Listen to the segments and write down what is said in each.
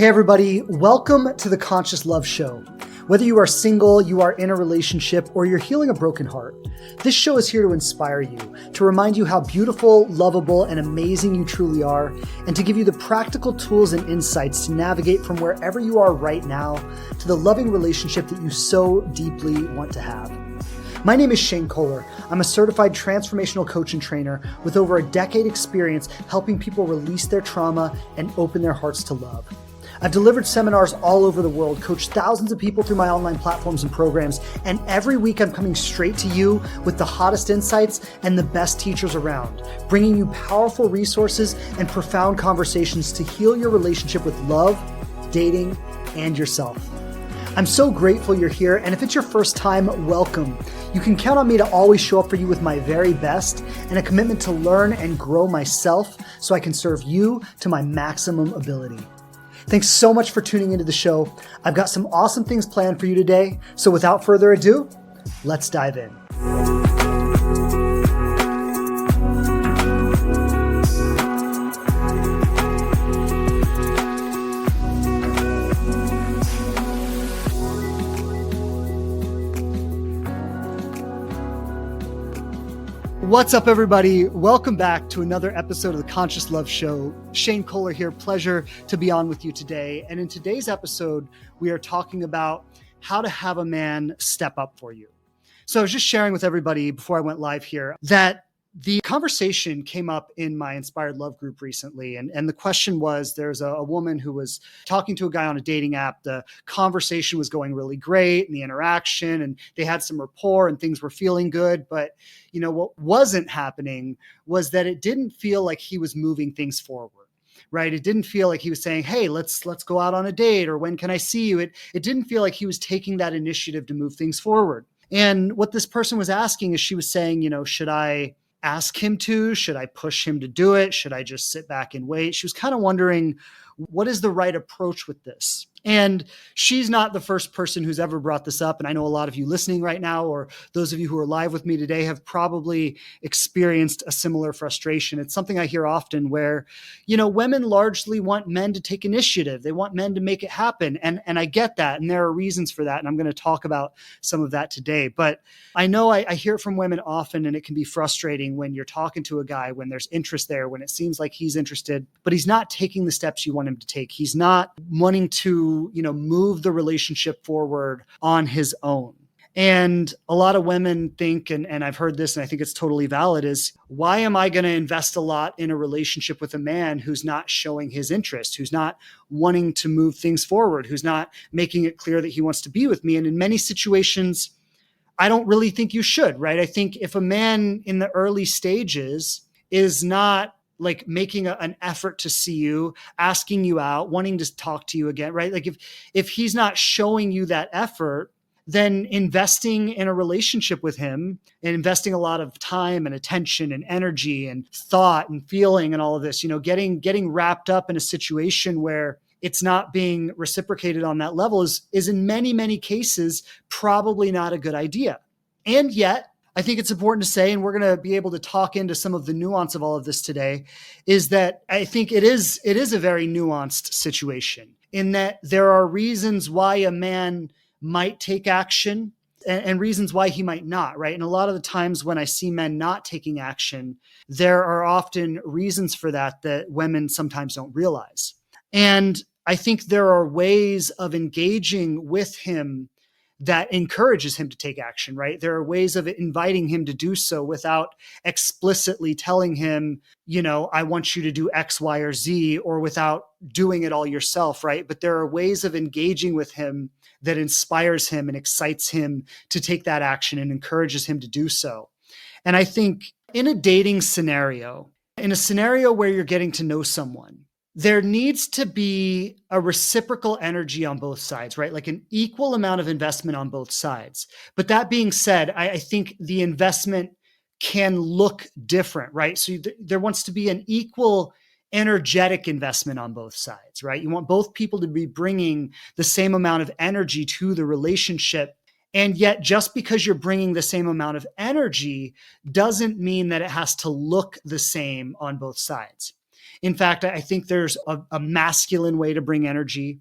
Hey everybody, welcome to the Conscious Love Show. Whether you are single, you are in a relationship, or you're healing a broken heart, this show is here to inspire you, to remind you how beautiful, lovable, and amazing you truly are, and to give you the practical tools and insights to navigate from wherever you are right now to the loving relationship that you so deeply want to have. My name is Shane Kohler. I'm a certified transformational coach and trainer with over a decade experience helping people release their trauma and open their hearts to love. I've delivered seminars all over the world, coached thousands of people through my online platforms and programs, and every week I'm coming straight to you with the hottest insights and the best teachers around, bringing you powerful resources and profound conversations to heal your relationship with love, dating, and yourself. I'm so grateful you're here, and if it's your first time, welcome. You can count on me to always show up for you with my very best and a commitment to learn and grow myself so I can serve you to my maximum ability. Thanks so much for tuning into the show. I've got some awesome things planned for you today. So without further ado, let's dive in. What's up, everybody? Welcome back to another episode of the Conscious Love Show. Shane Kohler here. Pleasure to be on with you today. And in today's episode, we are talking about how to have a man step up for you. So I was just sharing with everybody before I went live here that the conversation came up in my Inspired Love group recently. And the question was, there's a woman who was talking to a guy on a dating app. The conversation was going really great and the interaction, and they had some rapport and things were feeling good. But what wasn't happening was that it didn't feel like he was moving things forward. Right. It didn't feel like he was saying, hey, let's go out on a date, or when can I see you? It didn't feel like he was taking that initiative to move things forward. And what this person was asking is, she was saying, should I ask him to? Should I push him to do it? Should I just sit back and wait? She was kind of wondering, what is the right approach with this? And she's not the first person who's ever brought this up. And I know a lot of you listening right now, or those of you who are live with me today, have probably experienced a similar frustration. It's something I hear often where, women largely want men to take initiative. They want men to make it happen. And I get that. And there are reasons for that. And I'm going to talk about some of that today. But I know I hear it from women often, and it can be frustrating when you're talking to a guy, when there's interest there, when it seems like he's interested, but he's not taking the steps you want him to take. He's not wanting to move the relationship forward on his own. And a lot of women think, and I've heard this, and I think it's totally valid, is why am I going to invest a lot in a relationship with a man who's not showing his interest, who's not wanting to move things forward, who's not making it clear that he wants to be with me? And in many situations, I don't really think you should, right? I think if a man in the early stages is not like making an effort to see you, asking you out, wanting to talk to you again, right? Like if he's not showing you that effort, then investing in a relationship with him and investing a lot of time and attention and energy and thought and feeling and all of this, getting wrapped up in a situation where it's not being reciprocated on that level is in many, many cases probably not a good idea. And yet, I think it's important to say, and we're going to be able to talk into some of the nuance of all of this today, is that I think it is a very nuanced situation in that there are reasons why a man might take action and reasons why he might not, right? And a lot of the times when I see men not taking action, there are often reasons for that women sometimes don't realize. And I think there are ways of engaging with him that encourages him to take action, right? There are ways of inviting him to do so without explicitly telling him, I want you to do X, Y, or Z, or without doing it all yourself, right? But there are ways of engaging with him that inspires him and excites him to take that action and encourages him to do so. And I think in a dating scenario, in a scenario where you're getting to know someone, there needs to be a reciprocal energy on both sides, right? Like an equal amount of investment on both sides. But that being said, I think the investment can look different, right? So there wants to be an equal energetic investment on both sides, right? You want both people to be bringing the same amount of energy to the relationship. And yet, just because you're bringing the same amount of energy doesn't mean that it has to look the same on both sides. In fact, I think there's a masculine way to bring energy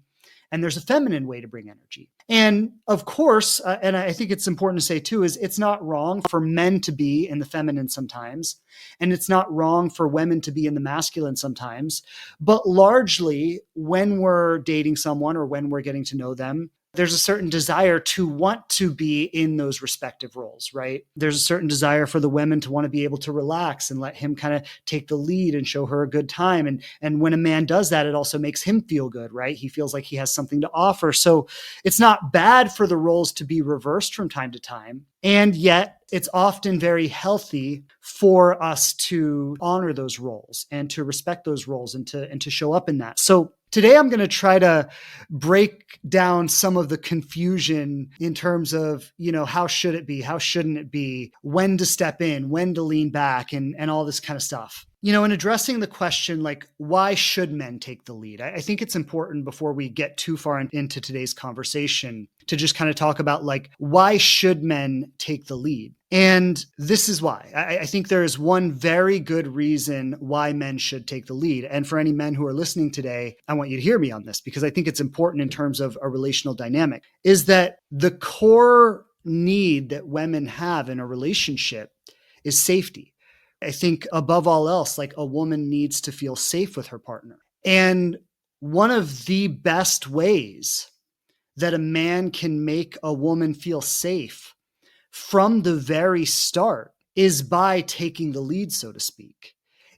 and there's a feminine way to bring energy. And of course, and I think it's important to say too, is it's not wrong for men to be in the feminine sometimes, and it's not wrong for women to be in the masculine sometimes. But largely, when we're dating someone or when we're getting to know them, there's a certain desire to want to be in those respective roles, right? There's a certain desire for the women to want to be able to relax and let him kind of take the lead and show her a good time. And when a man does that, it also makes him feel good, right? He feels like he has something to offer. So it's not bad for the roles to be reversed from time to time. And yet it's often very healthy for us to honor those roles and to respect those roles and to show up in that. So today I'm going to try to break down some of the confusion in terms of, how should it be? How shouldn't it be? When to step in, when to lean back, and all this kind of stuff. In addressing the question, like, why should men take the lead? I think it's important before we get too far into today's conversation to just kind of talk about, like, why should men take the lead? And this is why. I think there is one very good reason why men should take the lead. And for any men who are listening today, I want you to hear me on this because I think it's important in terms of a relational dynamic, is that the core need that women have in a relationship is safety. I think above all else, like, a woman needs to feel safe with her partner. And one of the best ways that a man can make a woman feel safe from the very start is by taking the lead, so to speak.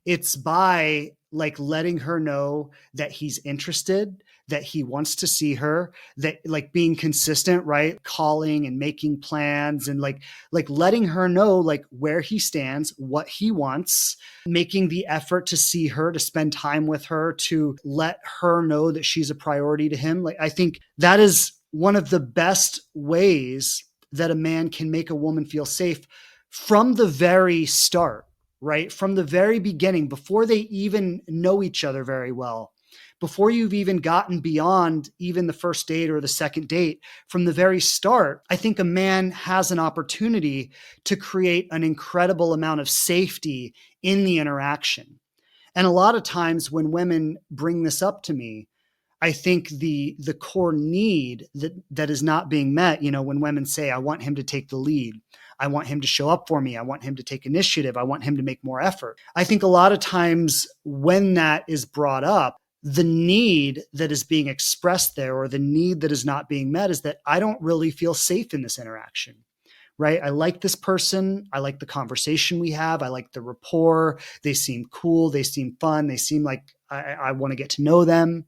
It's by, like, letting her know that he's interested, that he wants to see her, that, like, being consistent, right? Calling and making plans and like letting her know, like, where he stands, what he wants, making the effort to see her, to spend time with her, to let her know that she's a priority to him. Like, I think that is one of the best ways that a man can make a woman feel safe from the very start, right? From the very beginning, before they even know each other very well, before you've even gotten beyond even the first date or the second date, from the very start, I think a man has an opportunity to create an incredible amount of safety in the interaction. And a lot of times when women bring this up to me, I think the core need that is not being met, when women say, I want him to take the lead, I want him to show up for me, I want him to take initiative, I want him to make more effort. I think a lot of times when that is brought up, the need that is being expressed there, or the need that is not being met, is that I don't really feel safe in this interaction. Right? I like this person. I like the conversation we have. I like the rapport. They seem cool. They seem fun. They seem like I want to get to know them.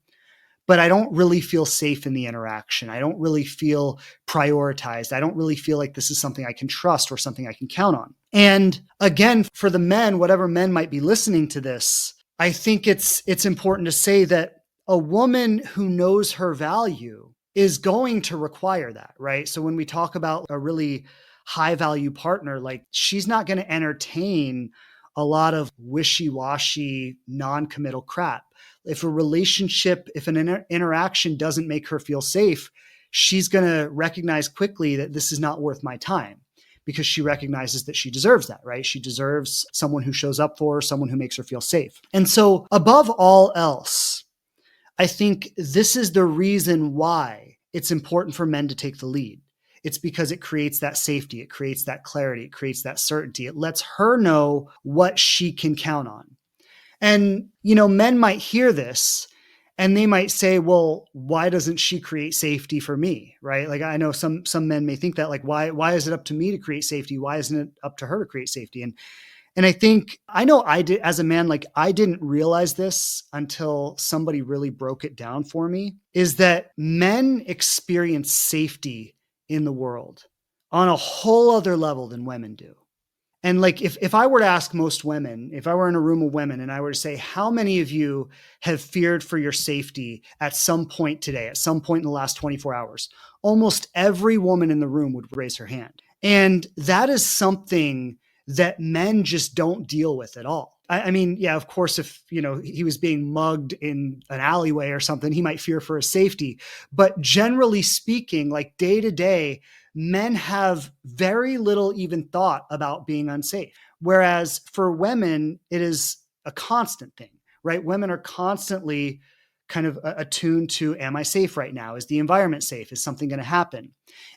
But I don't really feel safe in the interaction. I don't really feel prioritized. I don't really feel like this is something I can trust or something I can count on. And again, for the men, whatever men might be listening to this, I think it's important to say that a woman who knows her value is going to require that, right? So when we talk about a really high value partner, like, she's not going to entertain a lot of wishy-washy, non-committal crap. If an interaction doesn't make her feel safe, she's going to recognize quickly that this is not worth my time, because she recognizes that she deserves that, right? She deserves someone who shows up for her, someone who makes her feel safe. And so above all else, I think this is the reason why it's important for men to take the lead. It's because it creates that safety, it creates that clarity, it creates that certainty. It lets her know what she can count on. And, men might hear this and they might say, well, why doesn't she create safety for me? Right? Like, I know some men may think that, like, why is it up to me to create safety? Why isn't it up to her to create safety? And I think, I know I did as a man, like, I didn't realize this until somebody really broke it down for me, is that men experience safety in the world on a whole other level than women do. And like, if I were to ask most women, if I were in a room of women and I were to say, how many of you have feared for your safety at some point today, at some point in the last 24 hours, almost every woman in the room would raise her hand. And that is something that men just don't deal with at all. I mean, yeah, of course, if, he was being mugged in an alleyway or something, he might fear for his safety. But generally speaking, like, day to day, men have very little even thought about being unsafe. Whereas for women, it is a constant thing, right? Women are constantly kind of attuned to, am I safe right now? Is the environment safe? Is something going to happen?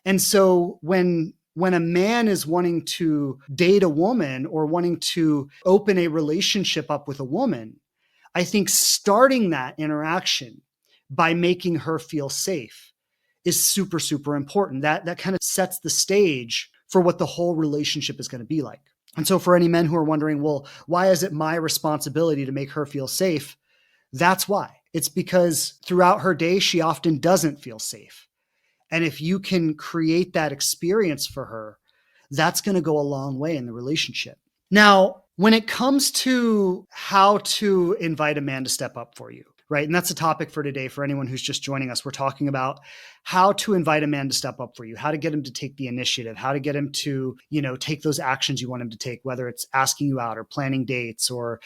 And so when a man is wanting to date a woman or wanting to open a relationship up with a woman, I think starting that interaction by making her feel safe is super, super important. That kind of sets the stage for what the whole relationship is going to be like. And so for any men who are wondering, well, why is it my responsibility to make her feel safe? That's why. It's because throughout her day, she often doesn't feel safe. And if you can create that experience for her, that's going to go a long way in the relationship. Now, when it comes to how to invite a man to step up for you, right? And that's a topic for today for anyone who's just joining us. We're talking about how to invite a man to step up for you, how to get him to take the initiative, how to get him to, take those actions you want him to take, whether it's asking you out or planning dates or,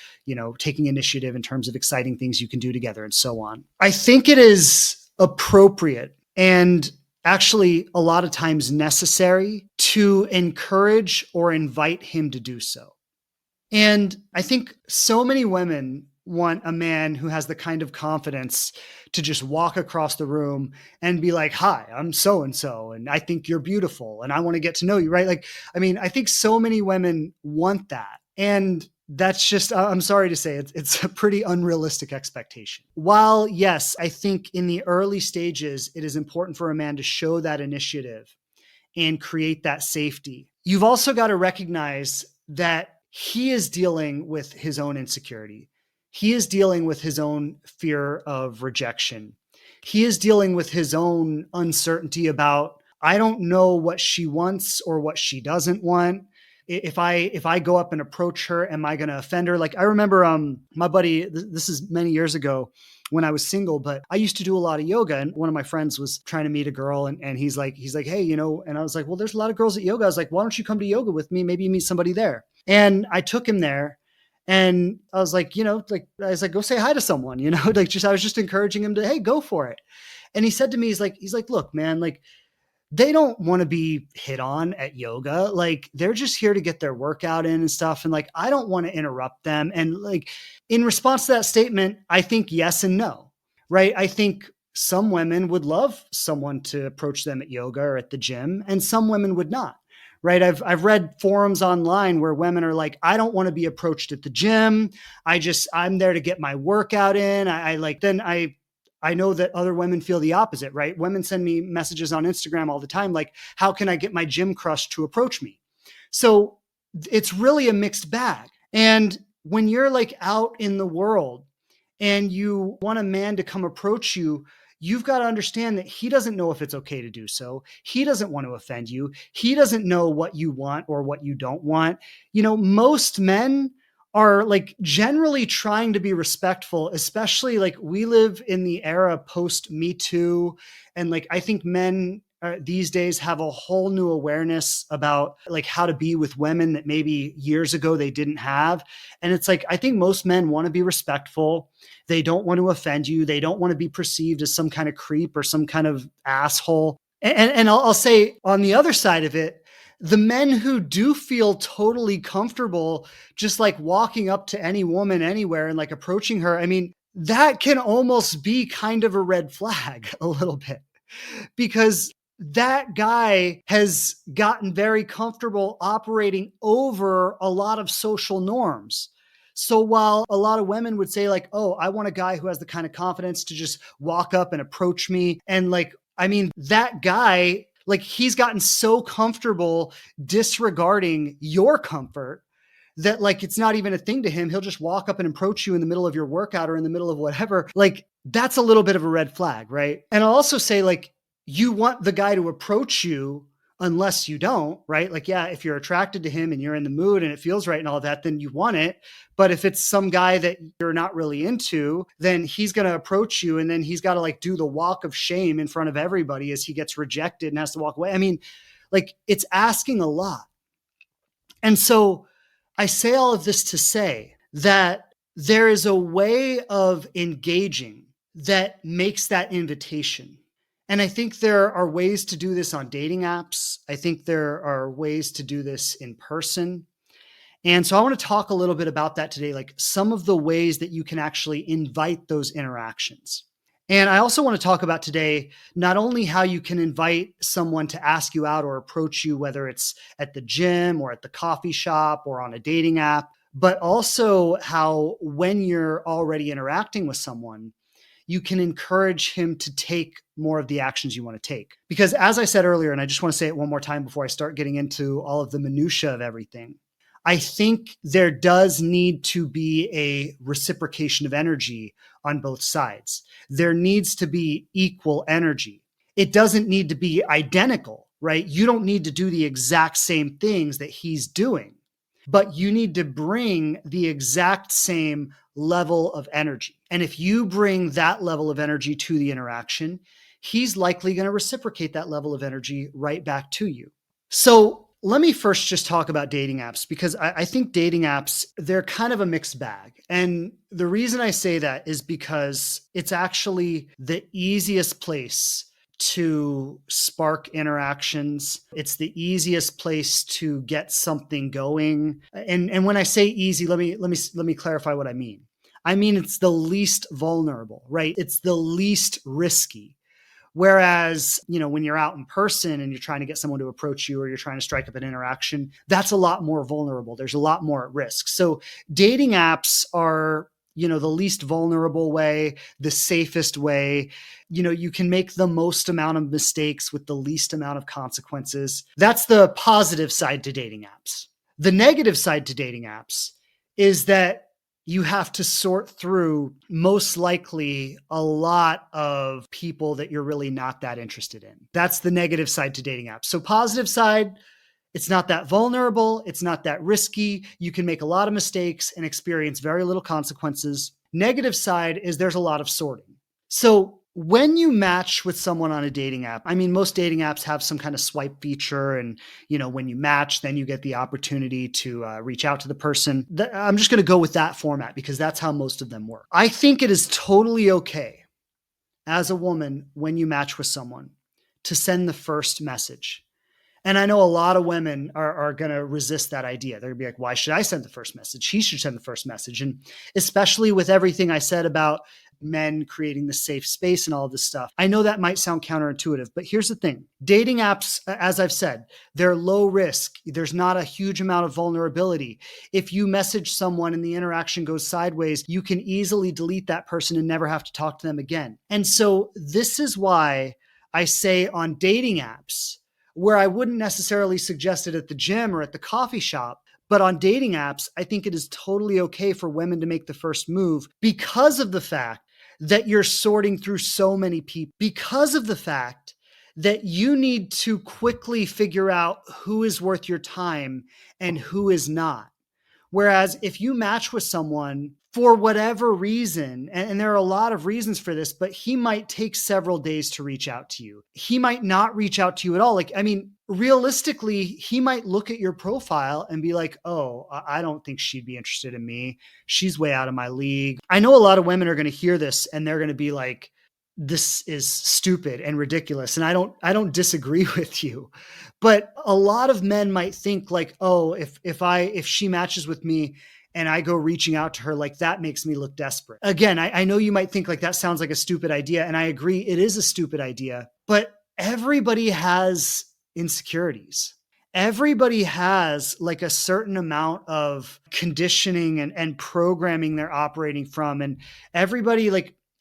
taking initiative in terms of exciting things you can do together and so on. I think it is appropriate and actually a lot of times necessary to encourage or invite him to do so. And I think so many women want a man who has the kind of confidence to just walk across the room and be like, hi, I'm so-and-so, and I think you're beautiful, and I want to get to know you, right? I think so many women want that. And that's just, I'm sorry to say, it's a pretty unrealistic expectation. While, yes, I think in the early stages, it is important for a man to show that initiative and create that safety. You've also got to recognize that he is dealing with his own insecurity. He is dealing with his own fear of rejection. He is dealing with his own uncertainty about, I don't know what she wants or what she doesn't want. If I go up and approach her, am I going to offend her? Like I remember my buddy, this is many years ago when I was single, but I used to do a lot of yoga, and one of my friends was trying to meet a girl, and he's like, hey, and I was like, well, there's a lot of girls at yoga. I was like, why don't you come to yoga with me? Maybe you meet somebody there. And I took him there, and I was like, go say hi to someone, I was just encouraging him to, hey, go for it. And he said to me, he's like, look, man, like, they don't want to be hit on at yoga. Like they're just here to get their workout in and stuff. And like, I don't want to interrupt them. And like, in response to that statement, I think yes and no, right? I think some women would love someone to approach them at yoga or at the gym, and some women would not. Right. I've read forums online where women are like, I don't want to be approached at the gym. I'm there to get my workout in. I know that other women feel the opposite, right? Women send me messages on Instagram all the time, like, how can I get my gym crush to approach me? So it's really a mixed bag. And when you're like out in the world and you want a man to come approach you, you've got to understand that he doesn't know if it's okay to do so. He doesn't want to offend you. He doesn't know what you want or what you don't want. Most men are like generally trying to be respectful, especially like we live in the era post Me Too. And like, I think men these days have a whole new awareness about like how to be with women that maybe years ago they didn't have. And it's like, I think most men want to be respectful. They don't want to offend you. They don't want to be perceived as some kind of creep or some kind of asshole. And I'll say on the other side of it, the men who do feel totally comfortable just like walking up to any woman anywhere and like approaching her, I mean, that can almost be kind of a red flag a little bit, because that guy has gotten very comfortable operating over a lot of social norms. So while a lot of women would say like, oh, I want a guy who has the kind of confidence to just walk up and approach me, and like, I mean, that guy, like he's gotten so comfortable disregarding your comfort that like, it's not even a thing to him. He'll just walk up and approach you in the middle of your workout or in the middle of whatever. Like that's a little bit of a red flag, right? And I'll also say like, you want the guy to approach you unless you don't, right? Like, yeah, if you're attracted to him and you're in the mood and it feels right and all that, then you want it. But if it's some guy that you're not really into, then he's going to approach you and then he's got to like do the walk of shame in front of everybody as he gets rejected and has to walk away. I mean, like it's asking a lot. And so I say all of this to say that there is a way of engaging that makes that invitation. And I think there are ways to do this on dating apps. I think there are ways to do this in person. And so I want to talk a little bit about that today, like some of the ways that you can actually invite those interactions. And I also want to talk about today not only how you can invite someone to ask you out or approach you, whether it's at the gym or at the coffee shop or on a dating app, but also how when you're already interacting with someone, you can encourage him to take more of the actions you want to take. Because as I said earlier, and I just want to say it one more time before I start getting into all of the minutia of everything, I think there does need to be a reciprocation of energy on both sides. There needs to be equal energy. It doesn't need to be identical, right? You don't need to do the exact same things that he's doing, but you need to bring the exact same level of energy. And if you bring that level of energy to the interaction, he's likely going to reciprocate that level of energy right back to you. So let me first just talk about dating apps, because I think dating apps, they're kind of a mixed bag. And the reason I say that is because it's actually the easiest place to spark interactions. It's the easiest place to get something going. And when I say easy, let me clarify what I mean. I mean, it's the least vulnerable, right? It's the least risky. Whereas, when you're out in person and you're trying to get someone to approach you or you're trying to strike up an interaction, that's a lot more vulnerable. There's a lot more at risk. So dating apps are, the least vulnerable way, the safest way. You can make the most amount of mistakes with the least amount of consequences. That's the positive side to dating apps. The negative side to dating apps is that you have to sort through most likely a lot of people that you're really not that interested in. That's the negative side to dating apps. So positive side, it's not that vulnerable. It's not that risky. You can make a lot of mistakes and experience very little consequences. Negative side is there's a lot of sorting. So when you match with someone on a dating app, I mean, most dating apps have some kind of swipe feature. And, when you match, then you get the opportunity to reach out to the person. I'm just going to go with that format because that's how most of them work. I think it is totally okay as a woman when you match with someone to send the first message. And I know a lot of women are going to resist that idea. They're going to be like, why should I send the first message? He should send the first message. And especially with everything I said about men creating the safe space and all of this stuff, I know that might sound counterintuitive, but here's the thing. Dating apps, as I've said, they're low risk. There's not a huge amount of vulnerability. If you message someone and the interaction goes sideways, you can easily delete that person and never have to talk to them again. And so this is why I say on dating apps, where I wouldn't necessarily suggest it at the gym or at the coffee shop, but on dating apps, I think it is totally okay for women to make the first move because of the fact that you're sorting through so many people, because of the fact that you need to quickly figure out who is worth your time and who is not. Whereas if you match with someone for whatever reason, and there are a lot of reasons for this, but he might take several days to reach out to you. He might not reach out to you at all. Realistically, he might look at your profile and be like, oh, I don't think she'd be interested in me. She's way out of my league. I know a lot of women are going to hear this and they're going to be like, this is stupid and ridiculous. And I don't disagree with you, but a lot of men might think like, oh, if she matches with me and I go reaching out to her, like that makes me look desperate. Again, I know you might think like that sounds like a stupid idea. And I agree, it is a stupid idea, but everybody has insecurities. Everybody has like a certain amount of conditioning and programming they're operating from. And everybody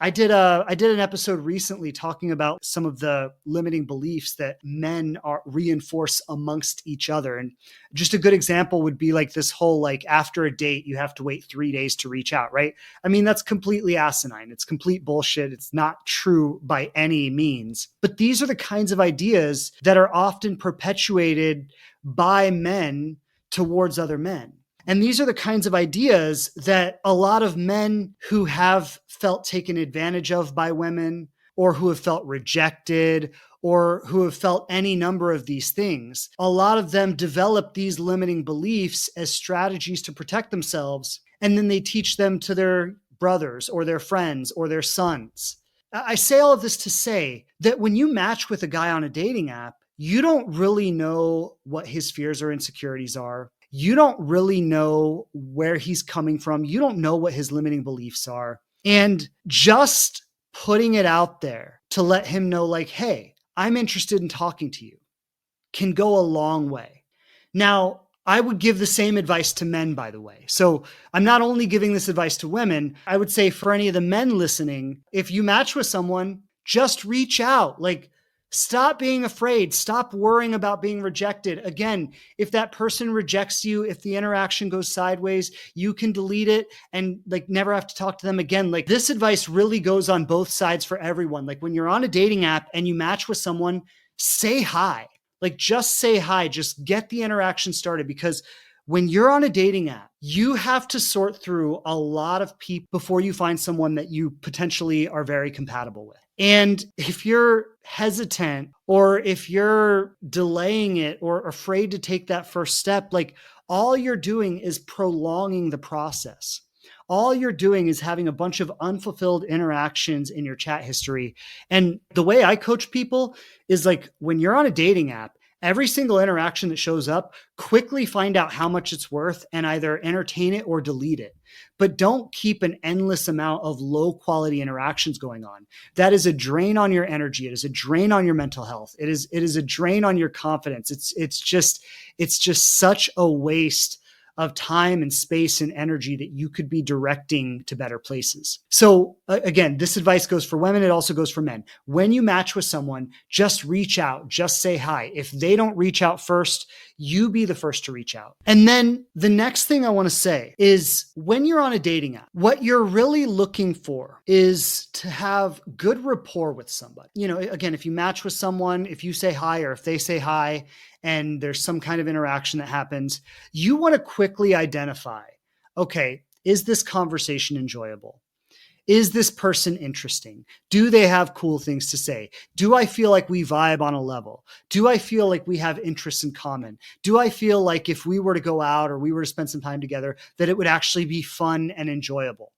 I did an episode recently talking about some of the limiting beliefs that men reinforce amongst each other. And just a good example would be like this whole, like after a date, you have to wait 3 days to reach out, right? I mean, that's completely asinine. It's complete bullshit. It's not true by any means. But these are the kinds of ideas that are often perpetuated by men towards other men. And these are the kinds of ideas that a lot of men who have felt taken advantage of by women, or who have felt rejected, or who have felt any number of these things, a lot of them develop these limiting beliefs as strategies to protect themselves. And then they teach them to their brothers or their friends or their sons. I say all of this to say that when you match with a guy on a dating app, you don't really know what his fears or insecurities are. you don't really know where he's coming from. You don't know what his limiting beliefs are. And just putting it out there to let him know, like, hey, I'm interested in talking to you, can go a long way. Now, I would give the same advice to men, by the way. So I'm not only giving this advice to women, I would say for any of the men listening, if you match with someone, just reach out. Like, stop being afraid. Stop worrying about being rejected. Again, if that person rejects you, if the interaction goes sideways, you can delete it and like never have to talk to them again. Like, this advice really goes on both sides for everyone. Like, when you're on a dating app and you match with someone, say hi. Like, just say hi, just get the interaction started, because when you're on a dating app, you have to sort through a lot of people before you find someone that you potentially are very compatible with. And if you're hesitant, or if you're delaying it or afraid to take that first step, like, all you're doing is prolonging the process. All you're doing is having a bunch of unfulfilled interactions in your chat history. And the way I coach people is, like, when you're on a dating app, every single interaction that shows up, quickly find out how much it's worth and either entertain it or delete it. But don't keep an endless amount of low quality interactions going on. That is a drain on your energy. It is a drain on your mental health. It is a drain on your confidence. It's just such a waste of time and space and energy that you could be directing to better places. So again, this advice goes for women. It also goes for men. When you match with someone, just reach out, just say hi. If they don't reach out first, you be the first to reach out. And then the next thing I want to say is, when you're on a dating app, what you're really looking for is to have good rapport with somebody. You know, again, if you match with someone, if you say hi or if they say hi, and there's some kind of interaction that happens, you want to quickly identify, okay, is this conversation enjoyable? Is this person interesting? Do they have cool things to say? Do I feel like we vibe on a level? Do I feel like we have interests in common? Do I feel like if we were to go out or we were to spend some time together, that it would actually be fun and enjoyable,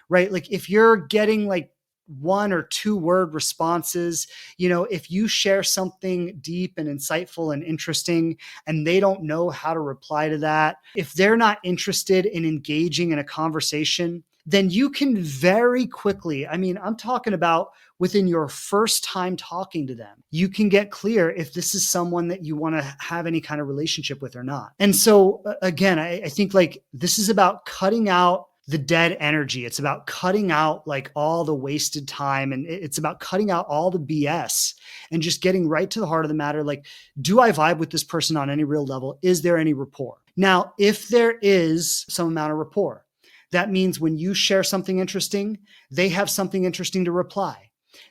right? Like, if you're getting like 1 or 2 word responses, you know, if you share something deep and insightful and interesting and they don't know how to reply to that, if they're not interested in engaging in a conversation, then you can very quickly, I mean, I'm talking about within your first time talking to them, you can get clear if this is someone that you want to have any kind of relationship with or not. And so again, I think like this is about cutting out the dead energy. It's about cutting out like all the wasted time, and it's about cutting out all the BS and just getting right to the heart of the matter. Like, do I vibe with this person on any real level? Is there any rapport? Now, if there is some amount of rapport, that means when you share something interesting, they have something interesting to reply.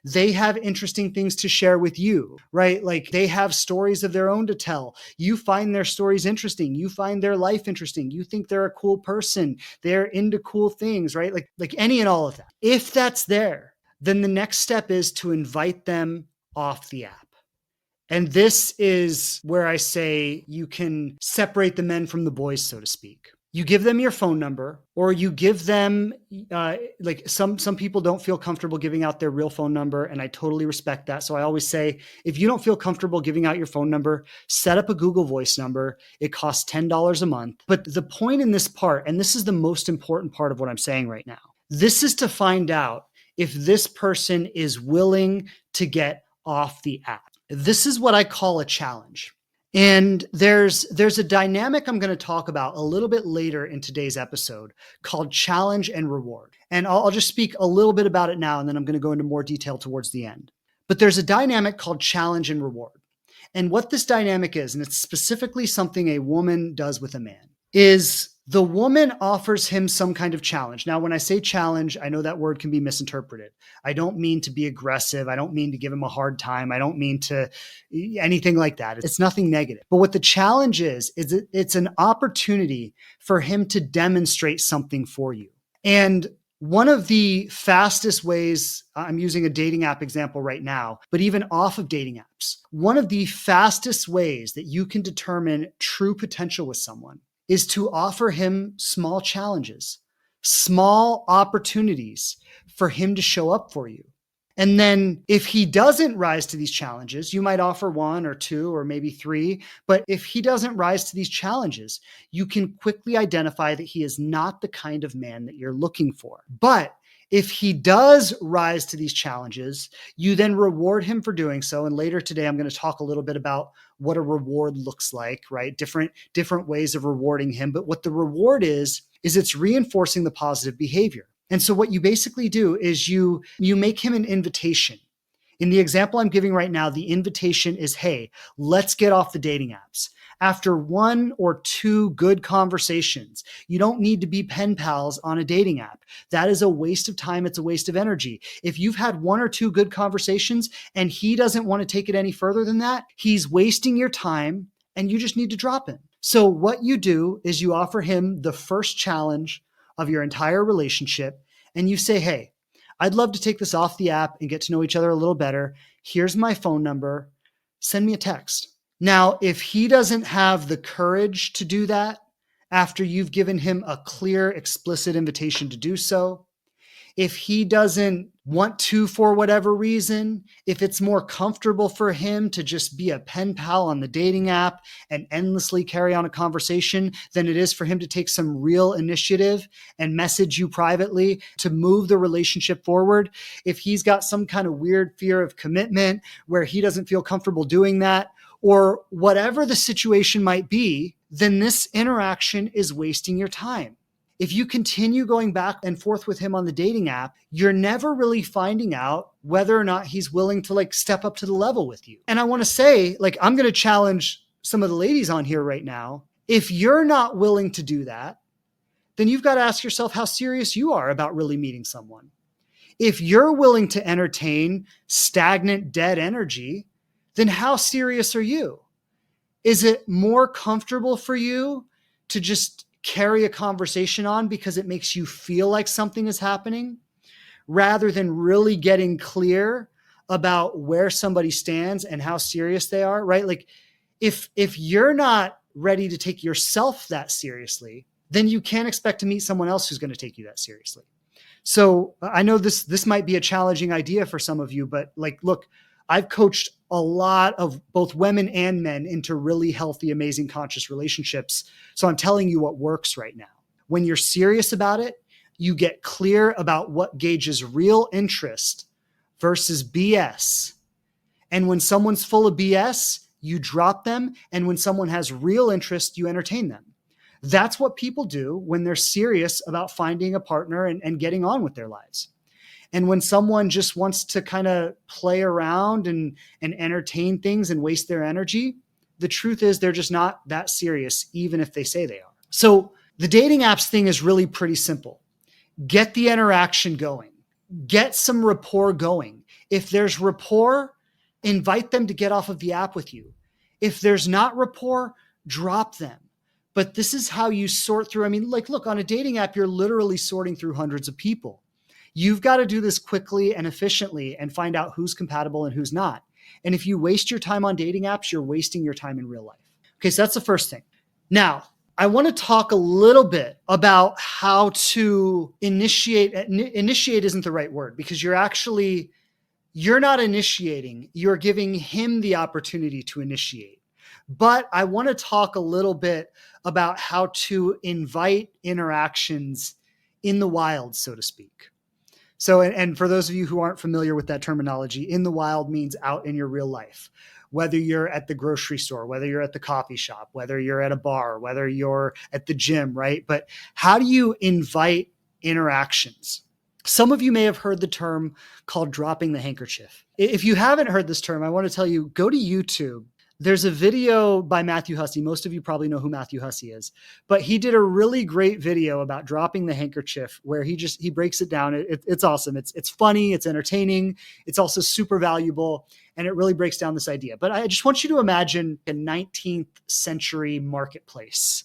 They have interesting things to share with you, right? Like, they have stories of their own to tell. You find their stories interesting. You find their life interesting. You think they're a cool person. They're into cool things, right? Like any and all of that. If that's there, then the next step is to invite them off the app. And this is where I say you can separate the men from the boys, so to speak. You give them your phone number, or you give them like some people don't feel comfortable giving out their real phone number, and I totally respect that. So I always say, if you don't feel comfortable giving out your phone number, set up a Google Voice number. It costs $10 a month. But the point in this part, and this is the most important part of what I'm saying right now, this is to find out if this person is willing to get off the app. This is what I call a challenge. And there's a dynamic I'm going to talk about a little bit later in today's episode called challenge and reward. And I'll just speak a little bit about it now, and then I'm going to go into more detail towards the end. But there's a dynamic called challenge and reward. And what this dynamic is, and it's specifically something a woman does with a man, is the woman offers him some kind of challenge. Now, when I say challenge, I know that word can be misinterpreted. I don't mean to be aggressive. I don't mean to give him a hard time. I don't mean to anything like that. It's nothing negative. But what the challenge is it's an opportunity for him to demonstrate something for you. And one of the fastest ways, I'm using a dating app example right now, but even off of dating apps, one of the fastest ways that you can determine true potential with someone is to offer him small challenges, small opportunities for him to show up for you. And then if he doesn't rise to these challenges, you might offer one or two or maybe three. But if he doesn't rise to these challenges, you can quickly identify that he is not the kind of man that you're looking for. But if he does rise to these challenges, you then reward him for doing so. And later today, I'm going to talk a little bit about what a reward looks like, right? Different ways of rewarding him. But what the reward is it's reinforcing the positive behavior. And so what you basically do is you make him an invitation. In the example I'm giving right now, the invitation is, hey, let's get off the dating apps. After one or two good conversations, you don't need to be pen pals on a dating app. That is a waste of time. It's a waste of energy. If you've had one or two good conversations and he doesn't want to take it any further than that, he's wasting your time and you just need to drop him. So what you do is you offer him the first challenge of your entire relationship and you say, hey, I'd love to take this off the app and get to know each other a little better. Here's my phone number. Send me a text. Now, if he doesn't have the courage to do that after you've given him a clear, explicit invitation to do so, if he doesn't want to for whatever reason, if it's more comfortable for him to just be a pen pal on the dating app and endlessly carry on a conversation than it is for him to take some real initiative and message you privately to move the relationship forward, if he's got some kind of weird fear of commitment where he doesn't feel comfortable doing that, or whatever the situation might be, then this interaction is wasting your time. If you continue going back and forth with him on the dating app, you're never really finding out whether or not he's willing to step up to the level with you. And I want to say, I'm going to challenge some of the ladies on here right now. If you're not willing to do that, then you've got to ask yourself how serious you are about really meeting someone. If you're willing to entertain stagnant, dead energy, then how serious are you? Is it more comfortable for you to just carry a conversation on because it makes you feel like something is happening rather than really getting clear about where somebody stands and how serious they are, right? If you're not ready to take yourself that seriously, then you can't expect to meet someone else who's going to take you that seriously. So I know this might be a challenging idea for some of you, but look, I've coached a lot of both women and men into really healthy, amazing, conscious relationships. So I'm telling you what works right now. When you're serious about it, you get clear about what gauges real interest versus BS. And when someone's full of BS, you drop them. And when someone has real interest, you entertain them. That's what people do when they're serious about finding a partner and getting on with their lives. And when someone just wants to kind of play around and entertain things and waste their energy, the truth is they're just not that serious, even if they say they are. So the dating apps thing is really pretty simple. Get the interaction going. Get some rapport going. If there's rapport, invite them to get off of the app with you. If there's not rapport, drop them. But this is how you sort through. Look, on a dating app, you're literally sorting through hundreds of people. You've got to do this quickly and efficiently and find out who's compatible and who's not. And if you waste your time on dating apps, you're wasting your time in real life. Okay, so that's the first thing. Now, I want to talk a little bit about how to initiate. Initiate isn't the right word because you're not initiating. You're giving him the opportunity to initiate. But I want to talk a little bit about how to invite interactions in the wild, so to speak. So, and for those of you who aren't familiar with that terminology, in the wild means out in your real life, whether you're at the grocery store, whether you're at the coffee shop, whether you're at a bar, whether you're at the gym, right? But how do you invite interactions? Some of you may have heard the term called dropping the handkerchief. If you haven't heard this term, I want to tell you, go to YouTube. There's a video by Matthew Hussey. Most of you probably know who Matthew Hussey is, but he did a really great video about dropping the handkerchief where he breaks it down. It's awesome. It's funny. It's entertaining. It's also super valuable. And it really breaks down this idea. But I just want you to imagine a 19th century marketplace.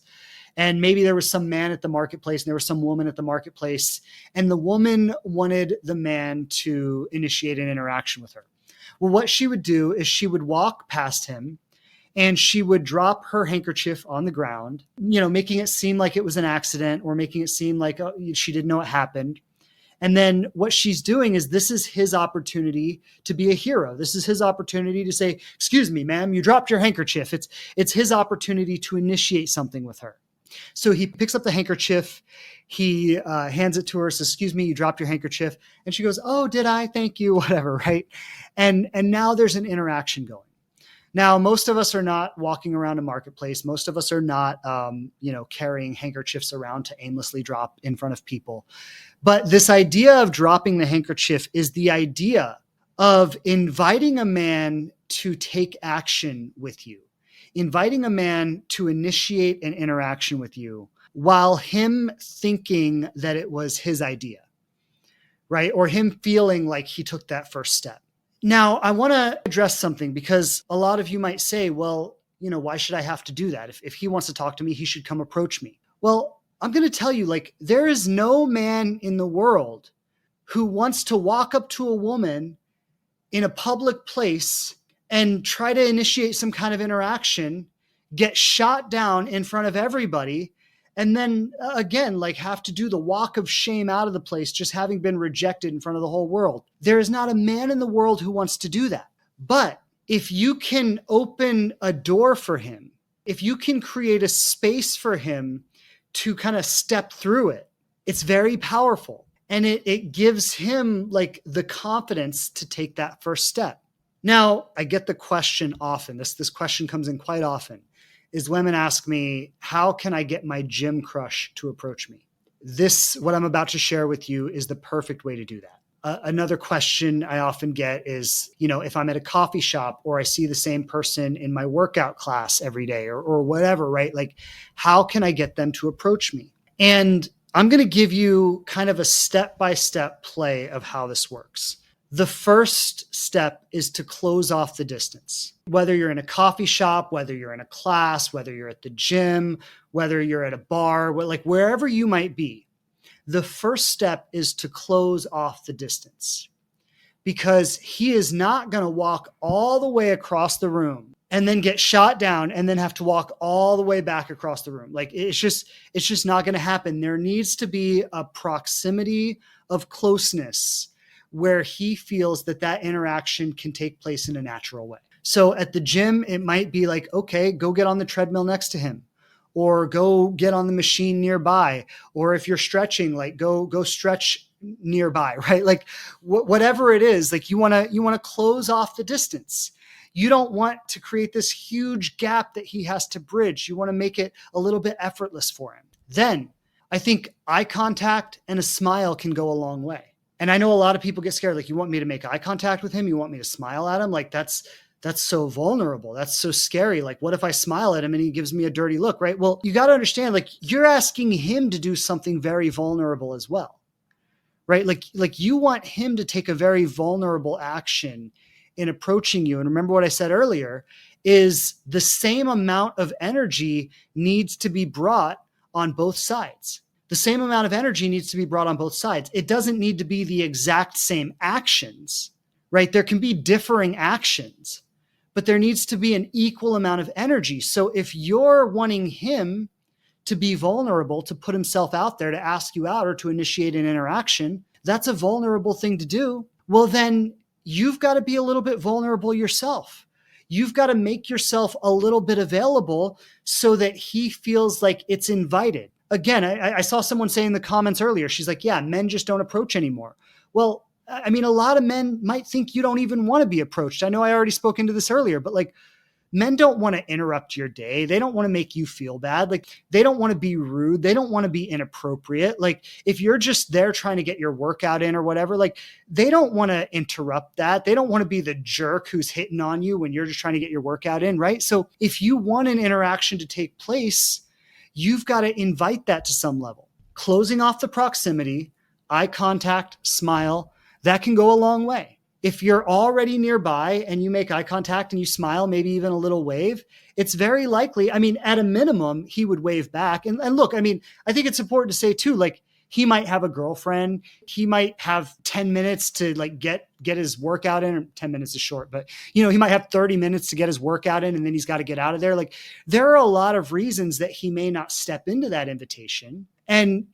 And maybe there was some man at the marketplace and there was some woman at the marketplace. And the woman wanted the man to initiate an interaction with her. Well, what she would do is she would walk past him and she would drop her handkerchief on the ground, making it seem like it was an accident or making it seem like she didn't know it happened. And then what she's doing is this is his opportunity to be a hero. This is his opportunity to say, excuse me, ma'am, you dropped your handkerchief. It's his opportunity to initiate something with her. So he picks up the handkerchief. He hands it to her, says, excuse me, you dropped your handkerchief. And she goes, oh, did I? Thank you, whatever, right? And now there's an interaction going. Now, most of us are not walking around a marketplace. Most of us are not, carrying handkerchiefs around to aimlessly drop in front of people. But this idea of dropping the handkerchief is the idea of inviting a man to take action with you, inviting a man to initiate an interaction with you while him thinking that it was his idea, right? Or him feeling like he took that first step. Now, I want to address something because a lot of you might say, well, why should I have to do that? If he wants to talk to me, he should come approach me. Well, I'm going to tell you, there is no man in the world who wants to walk up to a woman in a public place and try to initiate some kind of interaction, get shot down in front of everybody, and then again, have to do the walk of shame out of the place, just having been rejected in front of the whole world. There is not a man in the world who wants to do that. But if you can open a door for him, if you can create a space for him to kind of step through it, it's very powerful. And it gives him the confidence to take that first step. Now, I get the question often. This question comes in quite often, is women ask me, how can I get my gym crush to approach me? What I'm about to share with you is the perfect way to do that. Another question I often get is, if I'm at a coffee shop or I see the same person in my workout class every day or whatever, right? How can I get them to approach me? And I'm going to give you kind of a step-by-step play of how this works. The first step is to close off the distance. Whether you're in a coffee shop, whether you're in a class, whether you're at the gym, whether you're at a bar, wherever you might be, the first step is to close off the distance, because he is not going to walk all the way across the room and then get shot down and then have to walk all the way back across the room. It's just not going to happen. There needs to be a proximity of closeness where he feels that interaction can take place in a natural way. So at the gym, it might be okay, go get on the treadmill next to him, or go get on the machine nearby. Or if you're stretching, go stretch nearby, right? Whatever it is, you want to close off the distance. You don't want to create this huge gap that he has to bridge. You want to make it a little bit effortless for him. Then I think eye contact and a smile can go a long way. And I know a lot of people get scared. You want me to make eye contact with him? You want me to smile at him? That's so vulnerable. That's so scary. What if I smile at him and he gives me a dirty look, right? Well, you got to understand, you're asking him to do something very vulnerable as well, right? You want him to take a very vulnerable action in approaching you. And remember what I said earlier is the same amount of energy needs to be brought on both sides. The same amount of energy needs to be brought on both sides. It doesn't need to be the exact same actions, right? There can be differing actions, but there needs to be an equal amount of energy. So if you're wanting him to be vulnerable, to put himself out there, to ask you out or to initiate an interaction, that's a vulnerable thing to do. Well, then you've got to be a little bit vulnerable yourself. You've got to make yourself a little bit available so that he feels like it's invited. Again, I saw someone say in the comments earlier, she's like, yeah, men just don't approach anymore. Well, I mean, a lot of men might think you don't even want to be approached. I know I already spoke into this earlier, but men don't want to interrupt your day. They don't want to make you feel bad. They don't want to be rude. They don't want to be inappropriate. If you're just there trying to get your workout in or whatever, they don't want to interrupt that. They don't want to be the jerk who's hitting on you when you're just trying to get your workout in, right? So if you want an interaction to take place, you've got to invite that to some level. Closing off the proximity, eye contact, smile, that can go a long way. If you're already nearby and you make eye contact and you smile, maybe even a little wave, it's very likely, at a minimum, he would wave back. And look, I think it's important to say too, he might have a girlfriend. He might have 10 minutes to get his workout in. 10 minutes is short, but he might have 30 minutes to get his workout in and then he's got to get out of there. There are a lot of reasons that he may not step into that invitation. And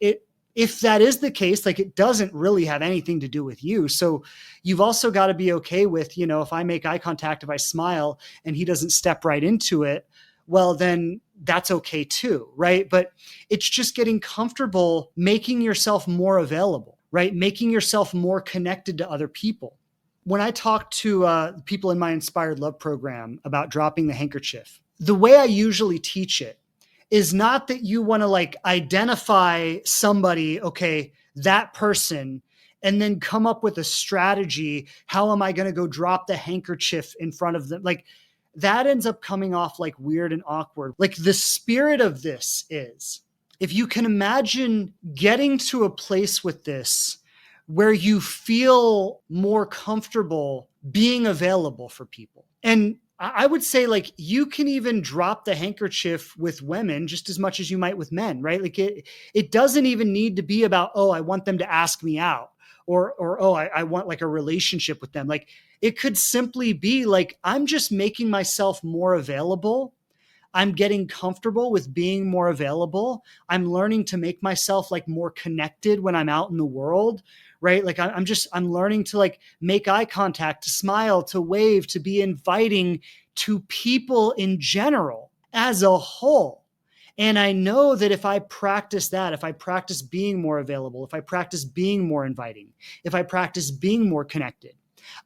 if that is the case, like it doesn't really have anything to do with you. So you've also got to be okay with, if I make eye contact, if I smile and he doesn't step right into it, well, then that's okay too, right? But it's just getting comfortable making yourself more available, right? Making yourself more connected to other people. When I talk to people in my Inspired Love program about dropping the handkerchief, the way I usually teach it is not that you want to like identify somebody, okay, that person, and then come up with a strategy. How am I going to go drop the handkerchief in front of them? Like that ends up coming off like weird and awkward. Like the spirit of this is, if you can imagine getting to a place with this where you feel more comfortable being available for people. And I would say like you can even drop the handkerchief with women just as much as you might with men, right? Like it doesn't even need to be about, oh, I want them to ask me out or oh, I want like a relationship with them. Like it could simply be like, I'm just making myself more available. I'm getting comfortable with being more available. I'm learning to make myself like more connected when I'm out in the world, right? Like I'm learning to like make eye contact, to smile, to wave, to be inviting to people in general as a whole. And I know that if I practice that, if I practice being more available, if I practice being more inviting, if I practice being more connected,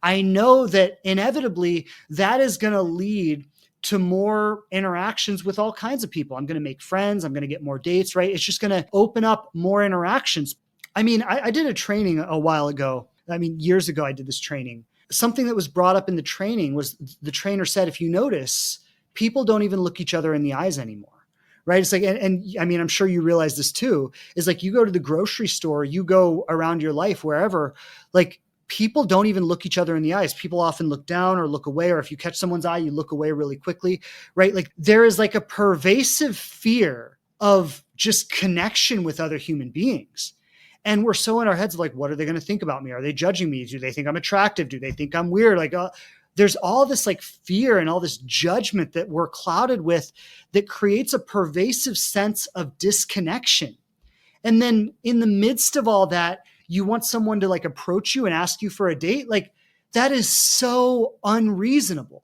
I know that inevitably that is going to lead to more interactions with all kinds of people. I'm going to make friends. I'm going to get more dates, right? It's just going to open up more interactions. I mean, I did a training a while ago. I mean, years ago, I did this training. Something that was brought up in the training was the trainer said, if you notice, people don't even look each other in the eyes anymore, right? It's like, and I mean, I'm sure you realize this too, is like you go to the grocery store, you go around your life, wherever, like people don't even look each other in the eyes. People often look down or look away, or if you catch someone's eye, you look away really quickly, right? Like there is like a pervasive fear of just connection with other human beings. And we're so in our heads of like, what are they going to think about me? Are they judging me? Do they think I'm attractive? Do they think I'm weird? Like, there's all this like fear and all this judgment that we're clouded with that creates a pervasive sense of disconnection. And then in the midst of all that, you want someone to like approach you and ask you for a date. Like that is so unreasonable,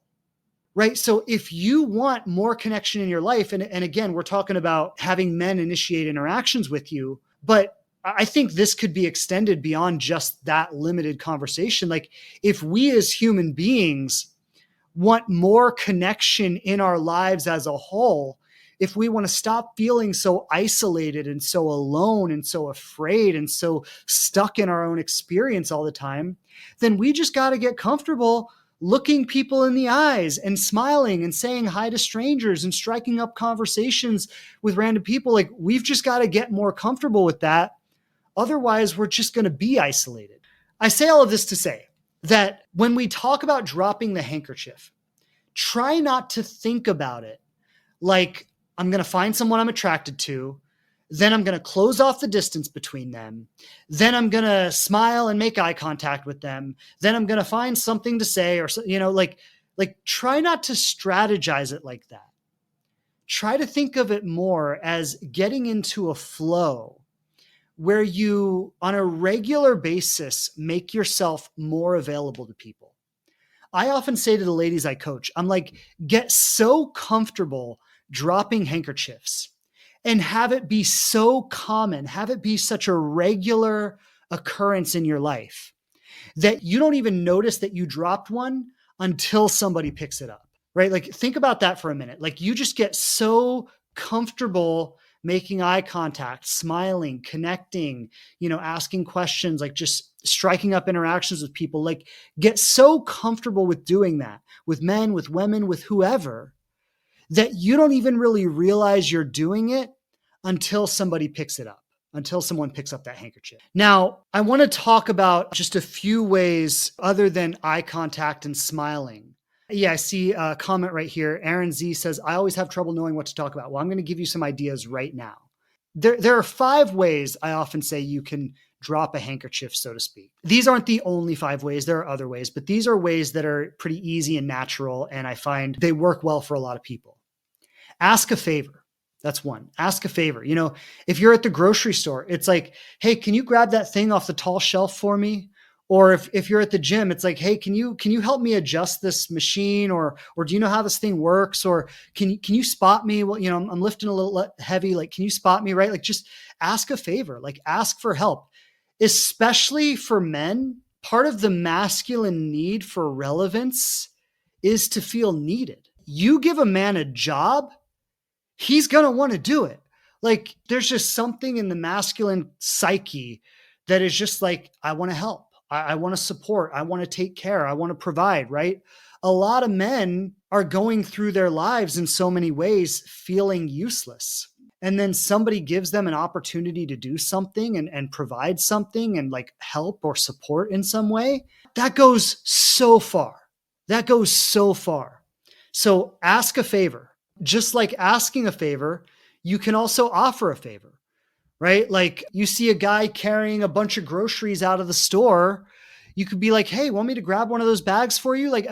right? So if you want more connection in your life, and again, we're talking about having men initiate interactions with you, but I think this could be extended beyond just that limited conversation. Like if we as human beings want more connection in our lives as a whole, if we want to stop feeling so isolated and so alone and so afraid and so stuck in our own experience all the time, then we just got to get comfortable looking people in the eyes and smiling and saying hi to strangers and striking up conversations with random people. Like we've just got to get more comfortable with that. Otherwise, we're just going to be isolated. I say all of this to say that when we talk about dropping the handkerchief, try not to think about it like I'm going to find someone I'm attracted to, then I'm going to close off the distance between them, then I'm going to smile and make eye contact with them, then I'm going to find something to say, or like try not to strategize it like that. Try to think of it more as getting into a flow where you, on a regular basis, make yourself more available to people. I often say to the ladies I coach, I'm like, get so comfortable dropping handkerchiefs and have it be so common, have it be such a regular occurrence in your life that you don't even notice that you dropped one until somebody picks it up, right? Like think about that for a minute. Like you just get so comfortable making eye contact, smiling, connecting, asking questions, like just striking up interactions with people, like get so comfortable with doing that with men, with women, with whoever, that you don't even really realize you're doing it until somebody picks it up, until someone picks up that handkerchief. Now, I want to talk about just a few ways other than eye contact and smiling. Yeah, I see a comment right here. Aaron Z says, I always have trouble knowing what to talk about. Well, I'm going to give you some ideas right now. There are 5 ways I often say you can drop a handkerchief, so to speak. These aren't the only 5 ways. There are other ways, but these are ways that are pretty easy and natural, and I find they work well for a lot of people. Ask a favor. That's one. Ask a favor. If you're at the grocery store, it's like, hey, can you grab that thing off the tall shelf for me? Or if you're at the gym, it's like, hey, can you help me adjust this machine? Or do you know how this thing works? Or can you spot me? Well, I'm lifting a little heavy. Like, can you spot me? Right? Like, just ask a favor. Like, ask for help. Especially for men, part of the masculine need for relevance is to feel needed. You give a man a job, he's going to want to do it. Like, there's just something in the masculine psyche that is just like, I want to help. I want to support. I want to take care. I want to provide, right? A lot of men are going through their lives in so many ways feeling useless. And then somebody gives them an opportunity to do something and provide something and like help or support in some way. That goes so far. That goes so far. So ask a favor. Just like asking a favor, you can also offer a favor, right? Like, you see a guy carrying a bunch of groceries out of the store. You could be like, hey, want me to grab one of those bags for you? Like,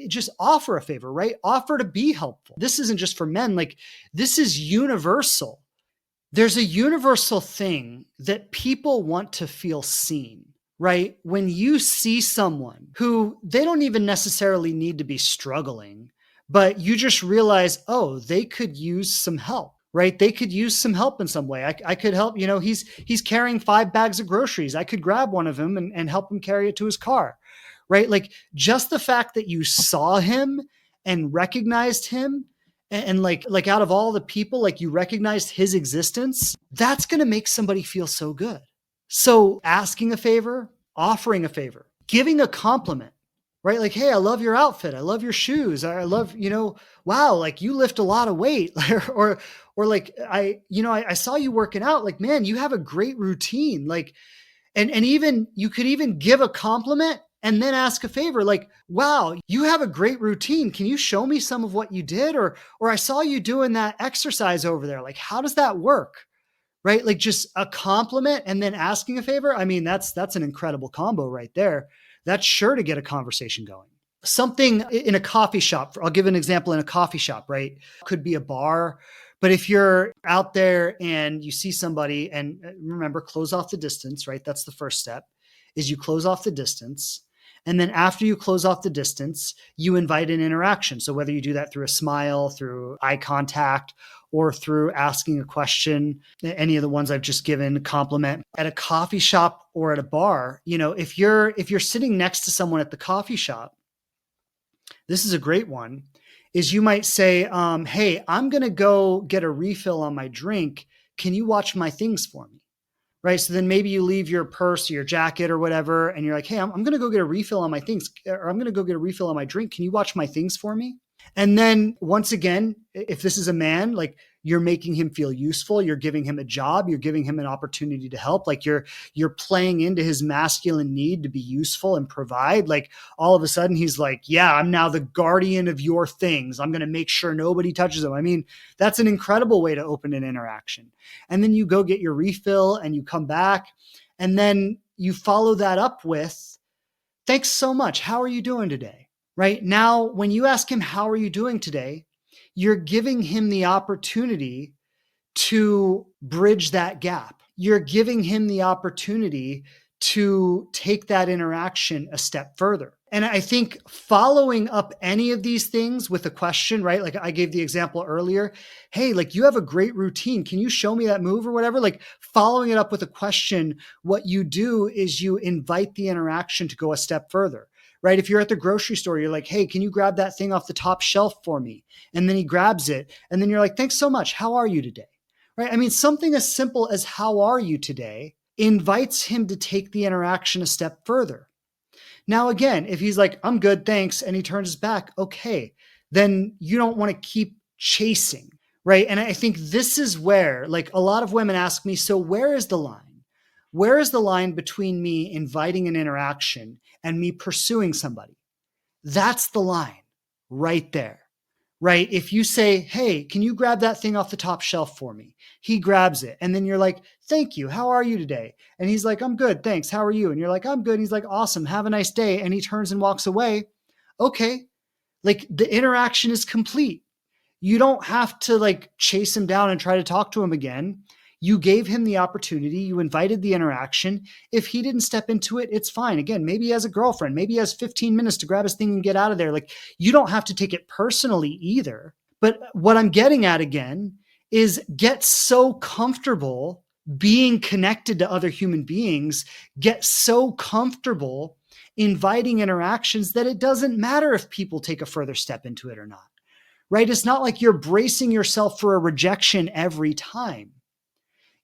just offer a favor, right? Offer to be helpful. This isn't just for men. Like, this is universal. There's a universal thing that people want to feel seen, right? When you see someone who they don't even necessarily need to be struggling, but you just realize, oh, they could use some help, right? They could use some help in some way. I could help. He's carrying 5 bags of groceries. I could grab one of him and help him carry it to his car, right? Like, just the fact that you saw him and recognized him and like out of all the people, like, you recognized his existence, that's going to make somebody feel so good. So asking a favor, offering a favor, giving a compliment, right? Like, hey, I love your outfit. I love your shoes. I love, wow, like, you lift a lot of weight. or like, I saw you working out. Like, man, you have a great routine. Like, and even you could even give a compliment and then ask a favor. Like, wow, you have a great routine. Can you show me some of what you did? Or I saw you doing that exercise over there. Like, how does that work? Right? Like, just a compliment and then asking a favor. I mean, that's an incredible combo right there. That's sure to get a conversation going. Something in a coffee shop, I'll give an example in a coffee shop, right? Could be a bar, but if you're out there and you see somebody, and remember, close off the distance, right? That's the first step, is you close off the distance. And then after you close off the distance, you invite an interaction. So whether you do that through a smile, through eye contact, or through asking a question, any of the ones I've just given, compliment at a coffee shop or at a bar, if you're sitting next to someone at the coffee shop, this is a great one, is you might say, hey, I'm going to go get a refill on my drink. Can you watch my things for me? Right. So then maybe you leave your purse or your jacket or whatever, and you're like, hey, I'm going to go get a refill on my things, or I'm going to go get a refill on my drink. Can you watch my things for me? And then once again, if this is a man, like, you're making him feel useful, you're giving him a job, you're giving him an opportunity to help, like, you're playing into his masculine need to be useful and provide. Like, all of a sudden he's like, yeah, I'm now the guardian of your things. I'm going to make sure nobody touches them. I mean, that's an incredible way to open an interaction. And then you go get your refill and you come back, and then you follow that up with, thanks so much. How are you doing today? Right now, when you ask him, how are you doing today? You're giving him the opportunity to bridge that gap. You're giving him the opportunity to take that interaction a step further. And I think following up any of these things with a question, right? Like, I gave the example earlier, hey, like, you have a great routine. Can you show me that move or whatever? Like, following it up with a question, what you do is you invite the interaction to go a step further. Right? If you're at the grocery store, you're like, hey, can you grab that thing off the top shelf for me? And then he grabs it. And then you're like, thanks so much. How are you today? Right? I mean, something as simple as how are you today invites him to take the interaction a step further. Now, again, if he's like, I'm good, thanks, and he turns his back, okay, then you don't want to keep chasing, right? And I think this is where, like, a lot of women ask me, so where is the line? Where is the line between me inviting an interaction and me pursuing somebody? That's the line right there, right? If you say, hey, can you grab that thing off the top shelf for me? He grabs it. And then you're like, thank you. How are you today? And he's like, I'm good. Thanks. How are you? And you're like, I'm good. And he's like, awesome. Have a nice day. And he turns and walks away. Okay. Like, the interaction is complete. You don't have to like chase him down and try to talk to him again. You gave him the opportunity. You invited the interaction. If he didn't step into it, it's fine. Again, maybe he has a girlfriend. Maybe he has 15 minutes to grab his thing and get out of there. Like, you don't have to take it personally either. But what I'm getting at again is get so comfortable being connected to other human beings, get so comfortable inviting interactions that it doesn't matter if people take a further step into it or not, right? It's not like you're bracing yourself for a rejection every time.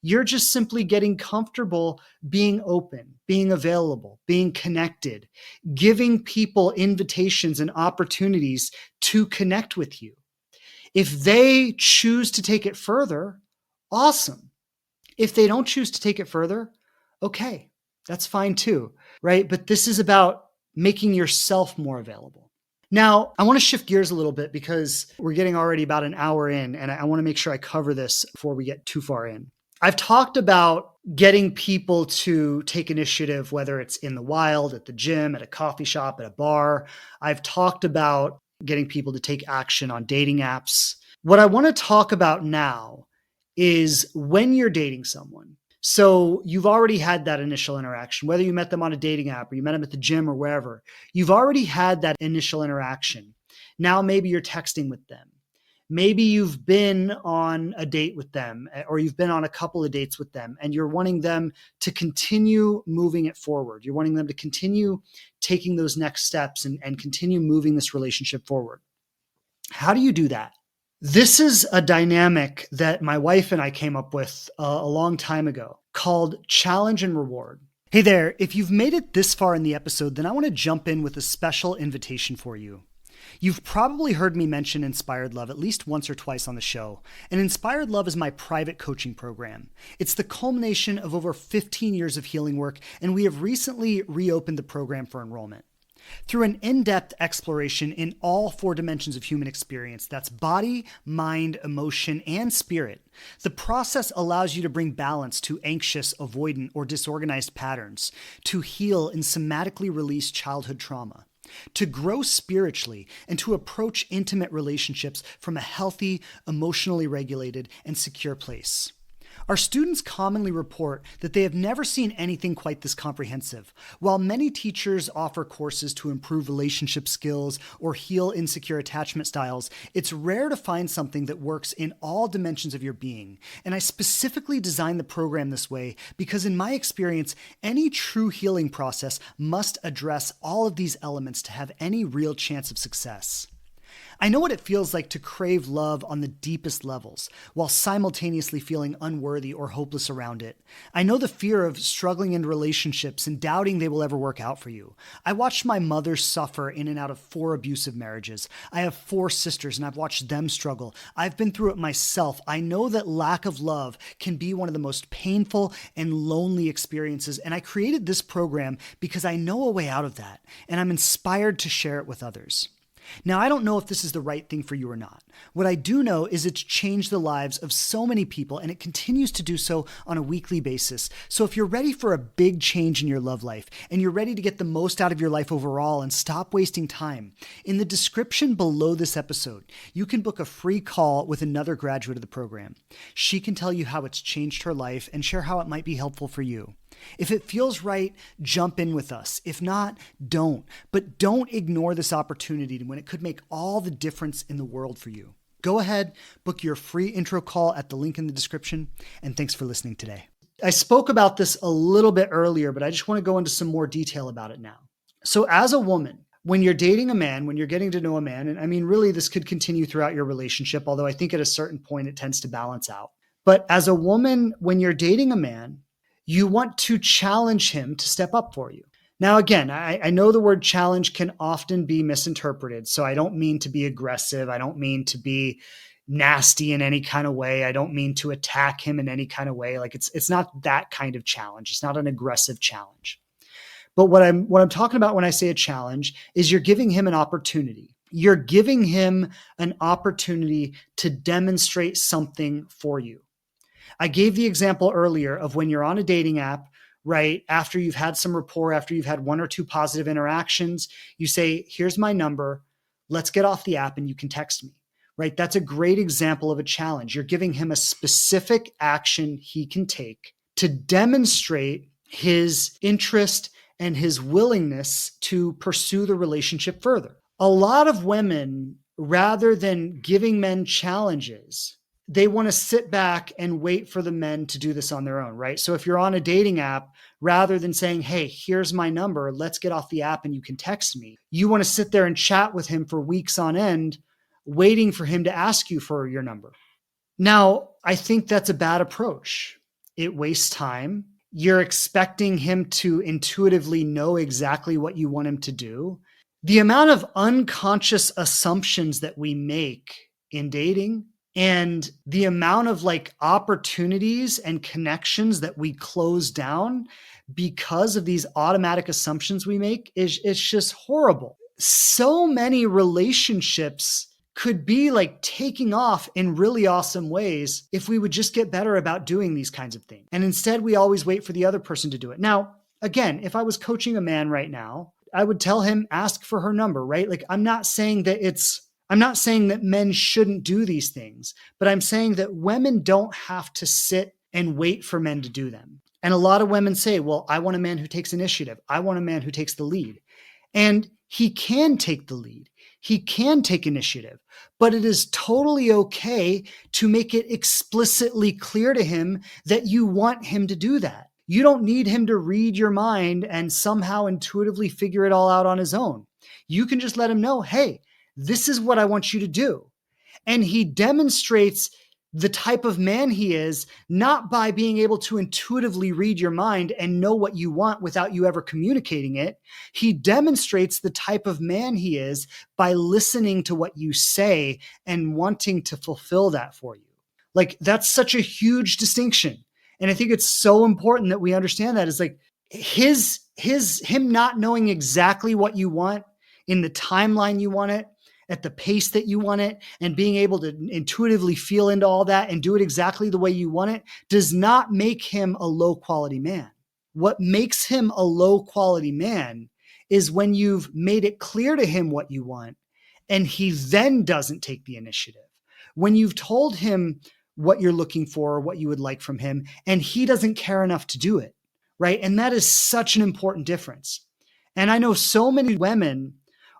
You're just simply getting comfortable being open, being available, being connected, giving people invitations and opportunities to connect with you. If they choose to take it further, awesome. If they don't choose to take it further, okay, that's fine too, right? But this is about making yourself more available. Now, I want to shift gears a little bit because we're getting already about an hour in, and I want to make sure I cover this before we get too far in. I've talked about getting people to take initiative, whether it's in the wild, at the gym, at a coffee shop, at a bar. I've talked about getting people to take action on dating apps. What I want to talk about now is when you're dating someone. So you've already had that initial interaction, whether you met them on a dating app or you met them at the gym or wherever, you've already had that initial interaction. Now maybe you're texting with them. Maybe you've been on a date with them, or you've been on a couple of dates with them, and you're wanting them to continue moving it forward. You're wanting them to continue taking those next steps and continue moving this relationship forward. How do you do that? This is a dynamic that my wife and I came up with a long time ago called challenge and reward. Hey there, if you've made it this far in the episode, then I want to jump in with a special invitation for you. You've probably heard me mention Inspired Love at least once or twice on the show, and Inspired Love is my private coaching program. It's the culmination of over 15 years of healing work, and we have recently reopened the program for enrollment. Through an in-depth exploration in all 4 dimensions of human experience, that's body, mind, emotion, and spirit, the process allows you to bring balance to anxious, avoidant, or disorganized patterns, to heal and somatically release childhood trauma, to grow spiritually, and to approach intimate relationships from a healthy, emotionally regulated, and secure place. Our students commonly report that they have never seen anything quite this comprehensive. While many teachers offer courses to improve relationship skills or heal insecure attachment styles, it's rare to find something that works in all dimensions of your being. And I specifically designed the program this way because in my experience, any true healing process must address all of these elements to have any real chance of success. I know what it feels like to crave love on the deepest levels, while simultaneously feeling unworthy or hopeless around it. I know the fear of struggling in relationships and doubting they will ever work out for you. I watched my mother suffer in and out of 4 abusive marriages. I have 4 sisters and I've watched them struggle. I've been through it myself. I know that lack of love can be one of the most painful and lonely experiences, and I created this program because I know a way out of that, and I'm inspired to share it with others. Now, I don't know if this is the right thing for you or not. What I do know is it's changed the lives of so many people, and it continues to do so on a weekly basis. So if you're ready for a big change in your love life, and you're ready to get the most out of your life overall and stop wasting time, in the description below this episode, you can book a free call with another graduate of the program. She can tell you how it's changed her life and share how it might be helpful for you. If it feels right, jump in with us. If not, don't. But don't ignore this opportunity when it could make all the difference in the world for you. Go ahead, book your free intro call at the link in the description, and thanks for listening today. I spoke about this a little bit earlier, but I just want to go into some more detail about it now. So as a woman, when you're dating a man, when you're getting to know a man, and I mean, really, this could continue throughout your relationship, although I think at a certain point it tends to balance out. But as a woman, when you're dating a man, you want to challenge him to step up for you. Now, again, I know the word challenge can often be misinterpreted. So I don't mean to be aggressive. I don't mean to be nasty in any kind of way. I don't mean to attack him in any kind of way. Like it's not that kind of challenge. It's not an aggressive challenge. But what I'm talking about when I say a challenge is you're giving him an opportunity. You're giving him an opportunity to demonstrate something for you. I gave the example earlier of when you're on a dating app, right? After you've had some rapport, after you've had 1 or 2 positive interactions, you say, here's my number. Let's get off the app and you can text me. right? That's a great example of a challenge. You're giving him a specific action he can take to demonstrate his interest and his willingness to pursue the relationship further. A lot of women, rather than giving men challenges, they want to sit back and wait for the men to do this on their own, right? So if you're on a dating app, rather than saying, hey, here's my number, let's get off the app and you can text me, you want to sit there and chat with him for weeks on end, waiting for him to ask you for your number. Now, I think that's a bad approach. It wastes time. You're expecting him to intuitively know exactly what you want him to do. The amount of unconscious assumptions that we make in dating and the amount of opportunities and connections that we close down because of these automatic assumptions we make is just horrible. So many relationships could be taking off in really awesome ways if we would just get better about doing these kinds of things. And instead, we always wait for the other person to do it. Now, again, if I was coaching a man right now, I would tell him, ask for her number, right? I'm not saying that men shouldn't do these things, but I'm saying that women don't have to sit and wait for men to do them. And a lot of women say, well, I want a man who takes initiative. I want a man who takes the lead. And he can take the lead. He can take initiative, but it is totally okay to make it explicitly clear to him that you want him to do that. You don't need him to read your mind and somehow intuitively figure it all out on his own. You can just let him know, hey, this is what I want you to do. And he demonstrates the type of man he is, not by being able to intuitively read your mind and know what you want without you ever communicating it. He demonstrates the type of man he is by listening to what you say and wanting to fulfill that for you. That's such a huge distinction. And I think it's so important that we understand that is him not knowing exactly what you want in the timeline you want it, at the pace that you want it, and being able to intuitively feel into all that and do it exactly the way you want it does not make him a low quality man. What makes him a low quality man is when you've made it clear to him what you want and he then doesn't take the initiative. When you've told him what you're looking for or what you would like from him and he doesn't care enough to do it, right? And that is such an important difference. And I know so many women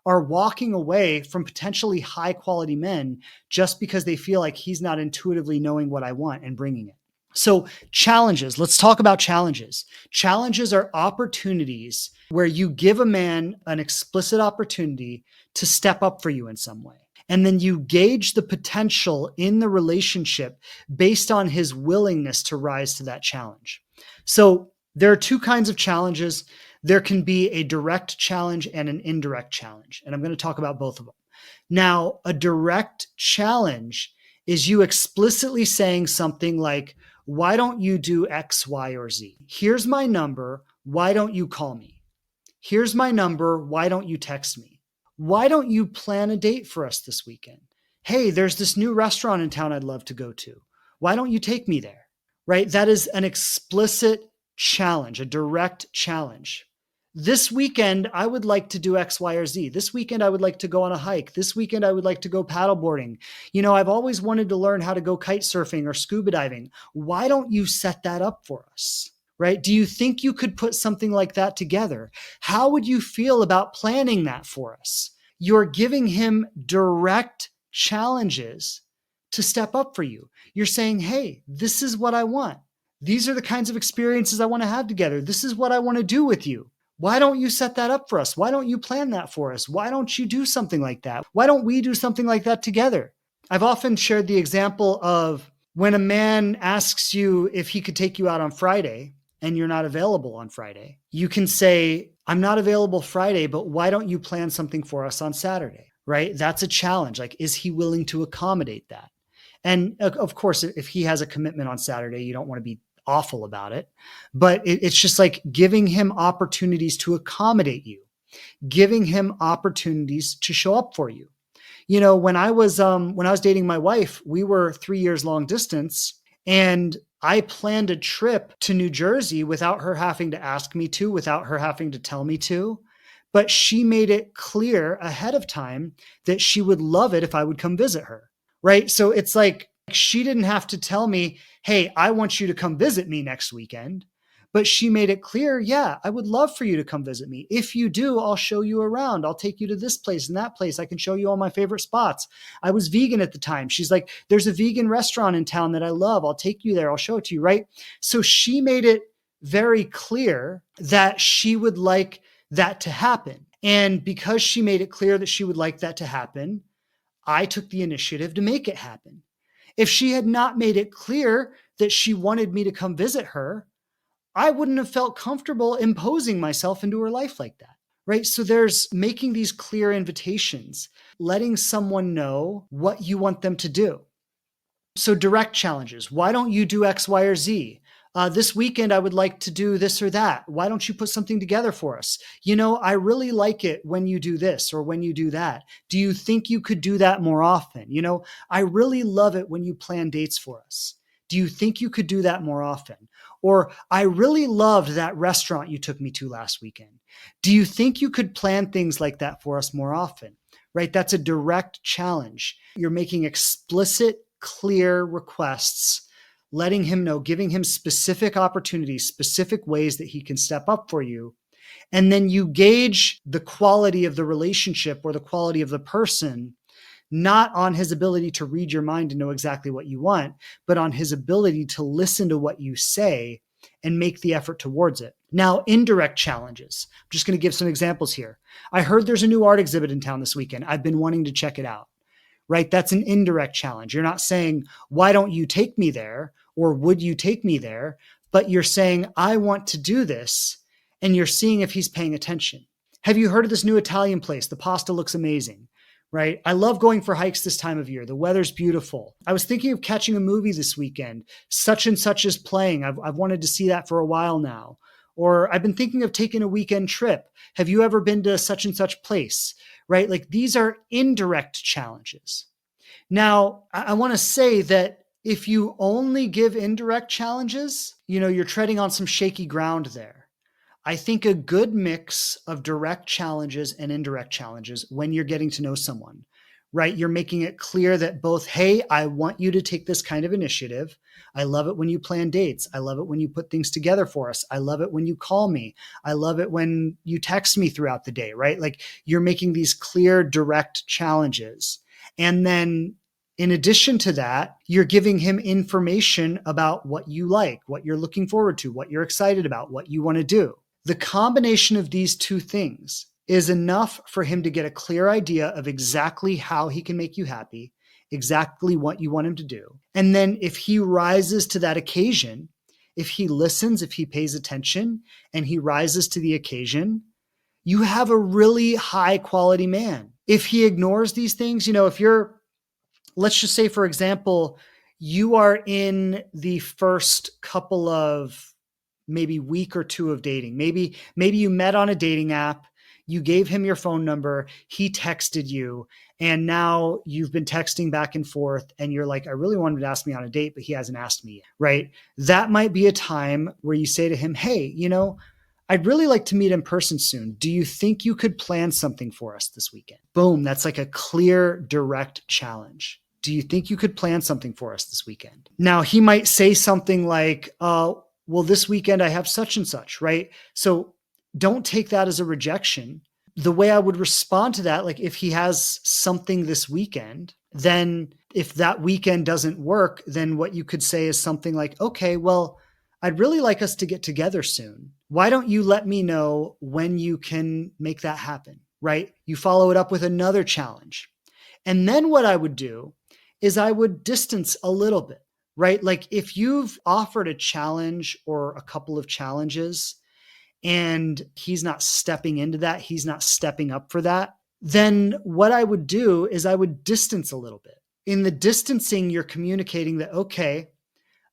are walking away from potentially high quality men just because they feel like he's not intuitively knowing what I want and bringing it. So challenges, let's talk about challenges. Challenges are opportunities where you give a man an explicit opportunity to step up for you in some way. And then you gauge the potential in the relationship based on his willingness to rise to that challenge. So there are two kinds of challenges. There can be a direct challenge and an indirect challenge. And I'm going to talk about both of them. Now, a direct challenge is you explicitly saying something like, why don't you do X, Y, or Z? Here's my number. Why don't you call me? Here's my number. Why don't you text me? Why don't you plan a date for us this weekend? Hey, there's this new restaurant in town I'd love to go to. Why don't you take me there? Right? That is an explicit challenge, a direct challenge. This weekend, I would like to do X, Y, or Z. This weekend, I would like to go on a hike. This weekend, I would like to go paddleboarding. I've always wanted to learn how to go kite surfing or scuba diving. Why don't you set that up for us? Right? Do you think you could put something like that together? How would you feel about planning that for us? You're giving him direct challenges to step up for you. You're saying, hey, this is what I want. These are the kinds of experiences I want to have together. This is what I want to do with you. Why don't you set that up for us? Why don't you plan that for us? Why don't you do something like that? Why don't we do something like that together? I've often shared the example of when a man asks you if he could take you out on Friday and you're not available on Friday, you can say, I'm not available Friday, but why don't you plan something for us on Saturday, right? That's a challenge. Is he willing to accommodate that? And of course, if he has a commitment on Saturday, you don't want to be awful about it, but it's just giving him opportunities to accommodate you, giving him opportunities to show up for you. When I was dating my wife, we were 3 years long distance, and I planned a trip to New Jersey without her having to ask me to, without her having to tell me to. But she made it clear ahead of time that she would love it if I would come visit her. right? So it's like she didn't have to tell me, hey, I want you to come visit me next weekend. But she made it clear, yeah, I would love for you to come visit me. If you do, I'll show you around. I'll take you to this place and that place. I can show you all my favorite spots. I was vegan at the time. She's like, there's a vegan restaurant in town that I love. I'll take you there. I'll show it to you, right? So she made it very clear that she would like that to happen. And because she made it clear that she would like that to happen, I took the initiative to make it happen. If she had not made it clear that she wanted me to come visit her, I wouldn't have felt comfortable imposing myself into her life like that, right? So there's making these clear invitations, letting someone know what you want them to do. So direct challenges. Why don't you do X, Y, or Z? This weekend, I would like to do this or that. Why don't you put something together for us? I really like it when you do this or when you do that. Do you think you could do that more often? I really love it when you plan dates for us. Do you think you could do that more often? Or I really loved that restaurant you took me to last weekend. Do you think you could plan things like that for us more often? Right? That's a direct challenge. You're making explicit, clear requests, letting him know, giving him specific opportunities, specific ways that he can step up for you. And then you gauge the quality of the relationship or the quality of the person, not on his ability to read your mind and know exactly what you want, but on his ability to listen to what you say and make the effort towards it. Now, indirect challenges. I'm just going to give some examples here. I heard there's a new art exhibit in town this weekend. I've been wanting to check it out, right? That's an indirect challenge. You're not saying, why don't you take me there? Or would you take me there? But you're saying, I want to do this. And you're seeing if he's paying attention. Have you heard of this new Italian place? The pasta looks amazing, right? I love going for hikes this time of year. The weather's beautiful. I was thinking of catching a movie this weekend. Such and such is playing. I've wanted to see that for a while now. Or I've been thinking of taking a weekend trip. Have you ever been to such and such place, right? Like these are indirect challenges. Now, I want to say that if you only give indirect challenges, you're treading on some shaky ground there. I think a good mix of direct challenges and indirect challenges when you're getting to know someone, right? You're making it clear that both, hey, I want you to take this kind of initiative. I love it when you plan dates. I love it when you put things together for us. I love it when you call me. I love it when you text me throughout the day, right? Like you're making these clear, direct challenges. And then in addition to that, you're giving him information about what you like, what you're looking forward to, what you're excited about, what you want to do. The combination of these two things is enough for him to get a clear idea of exactly how he can make you happy, exactly what you want him to do. And then if he rises to that occasion, if he listens, if he pays attention, and he rises to the occasion, you have a really high quality man. If he ignores these things, let's just say, for example, you are in the first couple of maybe week or two of dating. Maybe you met on a dating app, you gave him your phone number, he texted you, and now you've been texting back and forth and you're like, I really wanted to ask me on a date, but he hasn't asked me yet, right? That might be a time where you say to him, hey, I'd really like to meet in person soon. Do you think you could plan something for us this weekend? Boom, that's like a clear, direct challenge. Do you think you could plan something for us this weekend? Now, he might say something like, well, this weekend I have such and such, right? So don't take that as a rejection. The way I would respond to that, like if he has something this weekend, then if that weekend doesn't work, then what you could say is something like, okay, well, I'd really like us to get together soon. Why don't you let me know when you can make that happen, right? You follow it up with another challenge. And then what I would do is I would distance a little bit, right? Like if you've offered a challenge or a couple of challenges and he's not stepping into that, he's not stepping up for that, then what I would do is I would distance a little bit. In the distancing, you're communicating that, okay,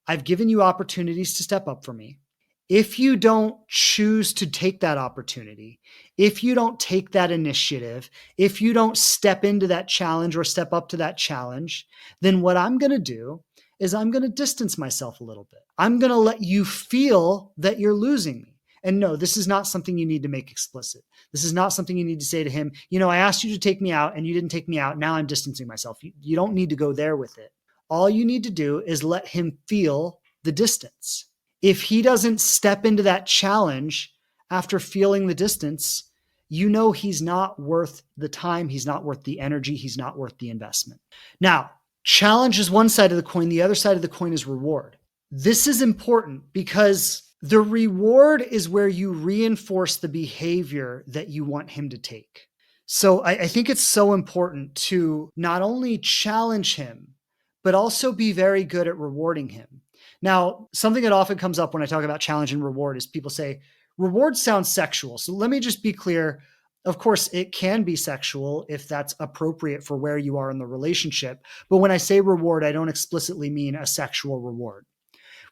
I've given you opportunities to step up for me. If you don't choose to take that opportunity, if you don't take that initiative, if you don't step into that challenge or step up to that challenge, then what I'm going to do is I'm going to distance myself a little bit. I'm going to let you feel that you're losing me. And no, this is not something you need to make explicit. This is not something you need to say to him, I asked you to take me out and you didn't take me out. Now I'm distancing myself. You don't need to go there with it. All you need to do is let him feel the distance. If he doesn't step into that challenge after feeling the distance, he's not worth the time. He's not worth the energy. He's not worth the investment. Now, challenge is one side of the coin. The other side of the coin is reward. This is important because the reward is where you reinforce the behavior that you want him to take. So I think it's so important to not only challenge him, but also be very good at rewarding him. Now, something that often comes up when I talk about challenge and reward is people say, reward sounds sexual. So let me just be clear. Of course, it can be sexual if that's appropriate for where you are in the relationship. But when I say reward, I don't explicitly mean a sexual reward.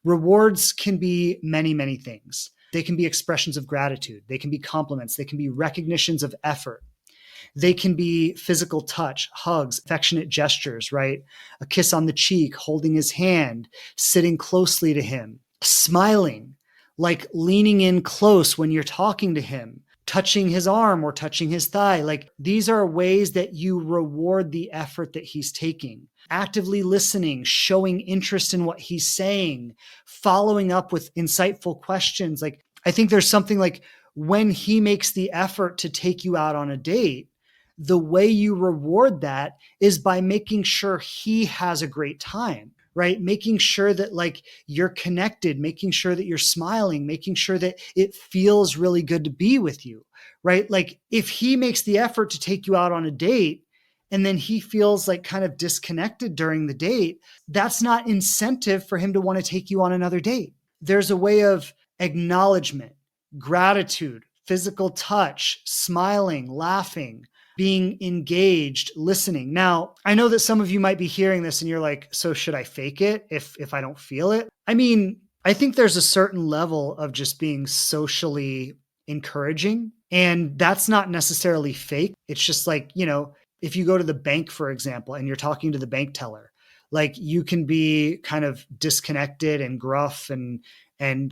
Rewards can be many, many things. They can be expressions of gratitude. They can be compliments. They can be recognitions of effort. They can be physical touch, hugs, affectionate gestures, right? A kiss on the cheek, holding his hand, sitting closely to him, smiling, like leaning in close when you're talking to him, touching his arm or touching his thigh. Like these are ways that you reward the effort that he's taking. Actively listening, showing interest in what he's saying, following up with insightful questions. Like I think there's something like when he makes the effort to take you out on a date, the way you reward that is by making sure he has a great time, right? Making sure that like you're connected, making sure that you're smiling, making sure that it feels really good to be with you, right? Like if he makes the effort to take you out on a date and then he feels like kind of disconnected during the date, that's not incentive for him to want to take you on another date. There's a way of acknowledgement, gratitude, physical touch, smiling, laughing, being engaged, listening. Now, I know that some of you might be hearing this and you're like, so should I fake it if I don't feel it? I mean, I think there's a certain level of just being socially encouraging, and that's not necessarily fake. It's just like, if you go to the bank, for example, and you're talking to the bank teller, like you can be kind of disconnected and gruff and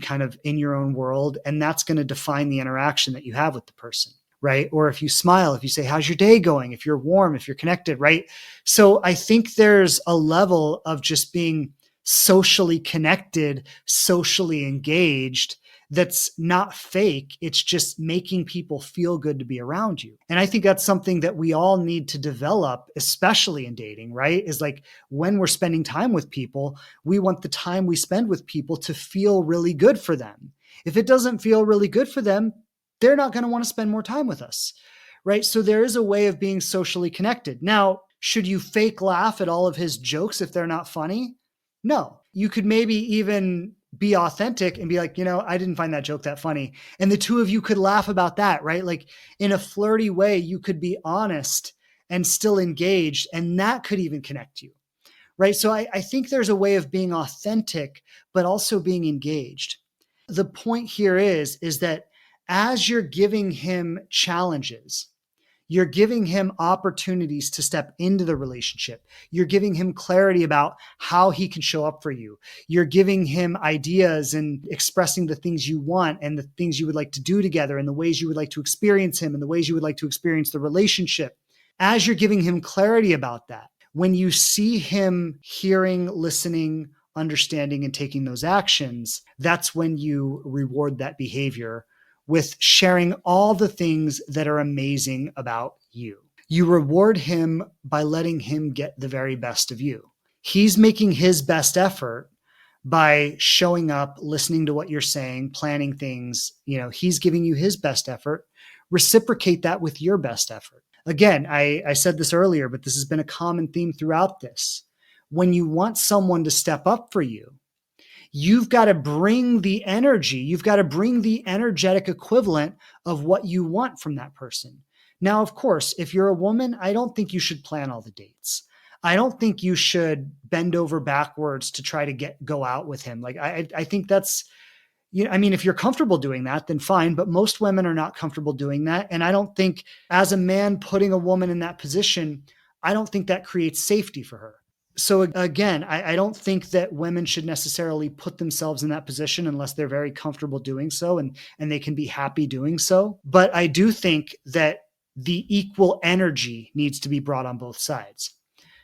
kind of in your own world. And that's going to define the interaction that you have with the person, right? Or if you smile, if you say, how's your day going? If you're warm, if you're connected, right? So I think there's a level of just being socially connected, socially engaged, that's not fake. It's just making people feel good to be around you. And I think that's something that we all need to develop, especially in dating, right? Is like when we're spending time with people, we want the time we spend with people to feel really good for them. If it doesn't feel really good for them, they're not going to want to spend more time with us, right? So there is a way of being socially connected. Now, should you fake laugh at all of his jokes if they're not funny? No. You could maybe even be authentic and be like, I didn't find that joke that funny. And the two of you could laugh about that, right? Like in a flirty way, you could be honest and still engaged, and that could even connect you, right? So I think there's a way of being authentic, but also being engaged. The point here is that as you're giving him challenges, you're giving him opportunities to step into the relationship. You're giving him clarity about how he can show up for you. You're giving him ideas and expressing the things you want and the things you would like to do together and the ways you would like to experience him and the ways you would like to experience the relationship. As you're giving him clarity about that, when you see him hearing, listening, understanding, and taking those actions, that's when you reward that behavior with sharing all the things that are amazing about you. You reward him by letting him get the very best of you. He's making his best effort by showing up, listening to what you're saying, planning things. He's giving you his best effort. Reciprocate that with your best effort. Again, I said this earlier, but this has been a common theme throughout this. When you want someone to step up for you, you've got to bring the energy. You've got to bring the energetic equivalent of what you want from that person. Now, of course, if you're a woman, I don't think you should plan all the dates. I don't think you should bend over backwards to try to go out with him. Like, I think that's, if you're comfortable doing that, then fine. But most women are not comfortable doing that. And I don't think as a man putting a woman in that position, I don't think that creates safety for her. So again, I don't think that women should necessarily put themselves in that position unless they're very comfortable doing so and they can be happy doing so. But I do think that the equal energy needs to be brought on both sides.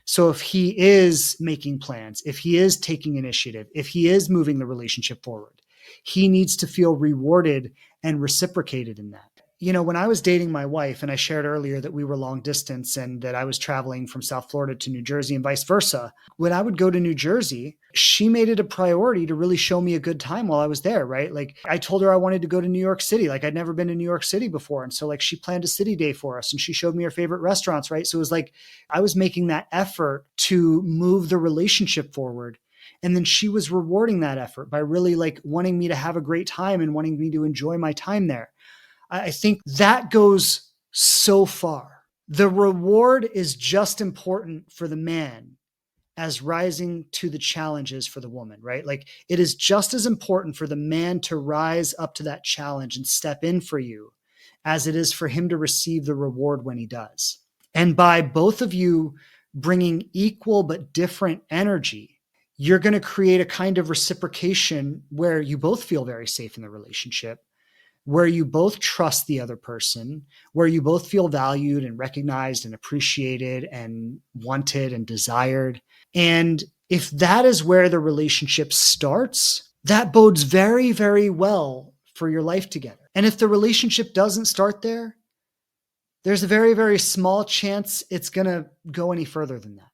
So if he is making plans, if he is taking initiative, if he is moving the relationship forward, he needs to feel rewarded and reciprocated in that. When I was dating my wife, and I shared earlier that we were long distance and that I was traveling from South Florida to New Jersey and vice versa, when I would go to New Jersey, she made it a priority to really show me a good time while I was there, right? Like I told her I wanted to go to New York City. Like I'd never been to New York City before. And so like she planned a city day for us and she showed me her favorite restaurants, right? So it was like I was making that effort to move the relationship forward. And then she was rewarding that effort by really like wanting me to have a great time and wanting me to enjoy my time there. I think that goes so far. The reward is just important for the man as rising to the challenges for the woman, right? Like it is just as important for the man to rise up to that challenge and step in for you as it is for him to receive the reward when he does. And by both of you bringing equal but different energy, you're going to create a kind of reciprocation where you both feel very safe in the relationship, where you both trust the other person, where you both feel valued and recognized and appreciated and wanted and desired. And if that is where the relationship starts, that bodes very, very well for your life together. And if the relationship doesn't start there, there's a very, very small chance it's going to go any further than that.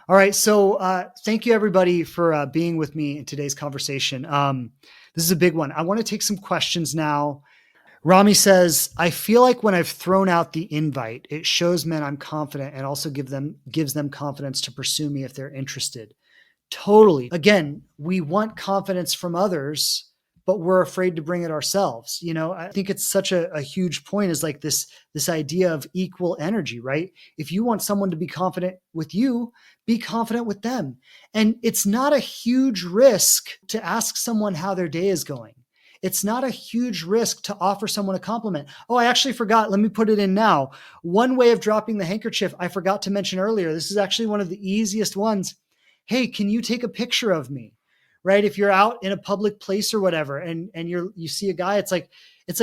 All right. So thank you, everybody, for being with me in today's conversation. This is a big one. I want to take some questions now. Rami says, I feel like when I've thrown out the invite, it shows men I'm confident and also gives them confidence to pursue me if they're interested. Totally. Again, we want confidence from others, but we're afraid to bring it ourselves. I think it's such a huge point is like this idea of equal energy, right? If you want someone to be confident with you, be confident with them. And it's not a huge risk to ask someone how their day is going. It's not a huge risk to offer someone a compliment. Oh, I actually forgot. Let me put it in now. One way of dropping the handkerchief I forgot to mention earlier. This is actually one of the easiest ones. Hey, can you take a picture of me? Right? If you're out in a public place or whatever, and you see a guy, it's like,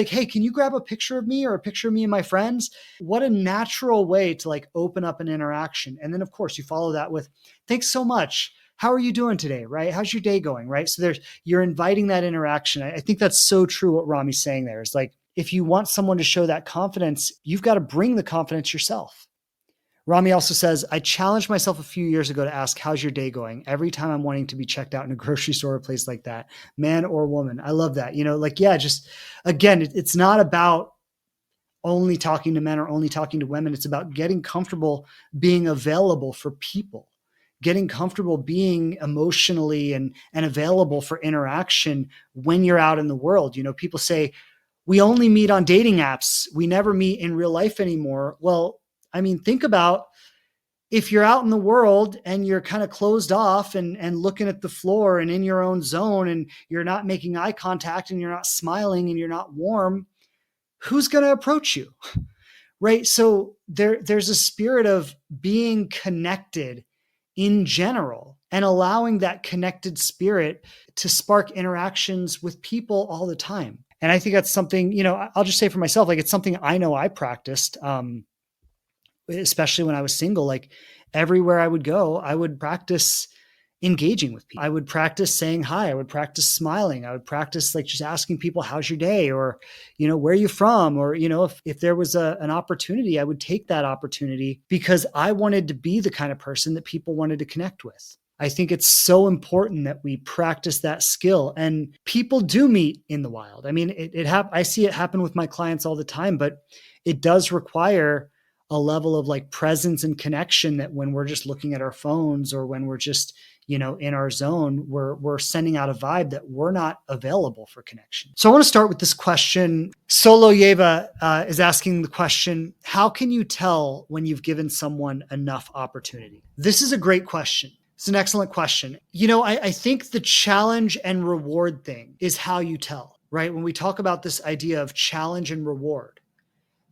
hey, can you grab a picture of me or a picture of me and my friends? What a natural way to like open up an interaction. And then of course you follow that with, thanks so much. How are you doing today? Right? How's your day going? Right? So you're inviting that interaction. I think that's so true what Rami's saying there is like, if you want someone to show that confidence, you've got to bring the confidence yourself. Rami also says, I challenged myself a few years ago to ask, how's your day going? Every time I'm wanting to be checked out in a grocery store or a place like that, man or woman. I love that. Just again, it's not about only talking to men or only talking to women. It's about getting comfortable being available for people, getting comfortable being emotionally and available for interaction when you're out in the world. People say, we only meet on dating apps. We never meet in real life anymore. Well, I mean, think about if you're out in the world and you're kind of closed off and looking at the floor and in your own zone and you're not making eye contact and you're not smiling and you're not warm, who's going to approach you? Right? So there's a spirit of being connected in general and allowing that connected spirit to spark interactions with people all the time. And I think that's something, I'll just say for myself, like it's something I know I practiced, especially when I was single. Like everywhere I would go, I would practice engaging with people. I would practice saying hi. I would practice smiling. I would practice like just asking people, how's your day? Or, where are you from? Or, if there was an opportunity, I would take that opportunity because I wanted to be the kind of person that people wanted to connect with. I think it's so important that we practice that skill, and people do meet in the wild. I mean, I see it happen with my clients all the time, but it does require a level of like presence and connection that when we're just looking at our phones or when we're just, in our zone, we're sending out a vibe that we're not available for connection. So I want to start with this question. Solo Yeva is asking the question, how can you tell when you've given someone enough opportunity? This is a great question. It's an excellent question. I think the challenge and reward thing is how you tell, right? When we talk about this idea of challenge and reward,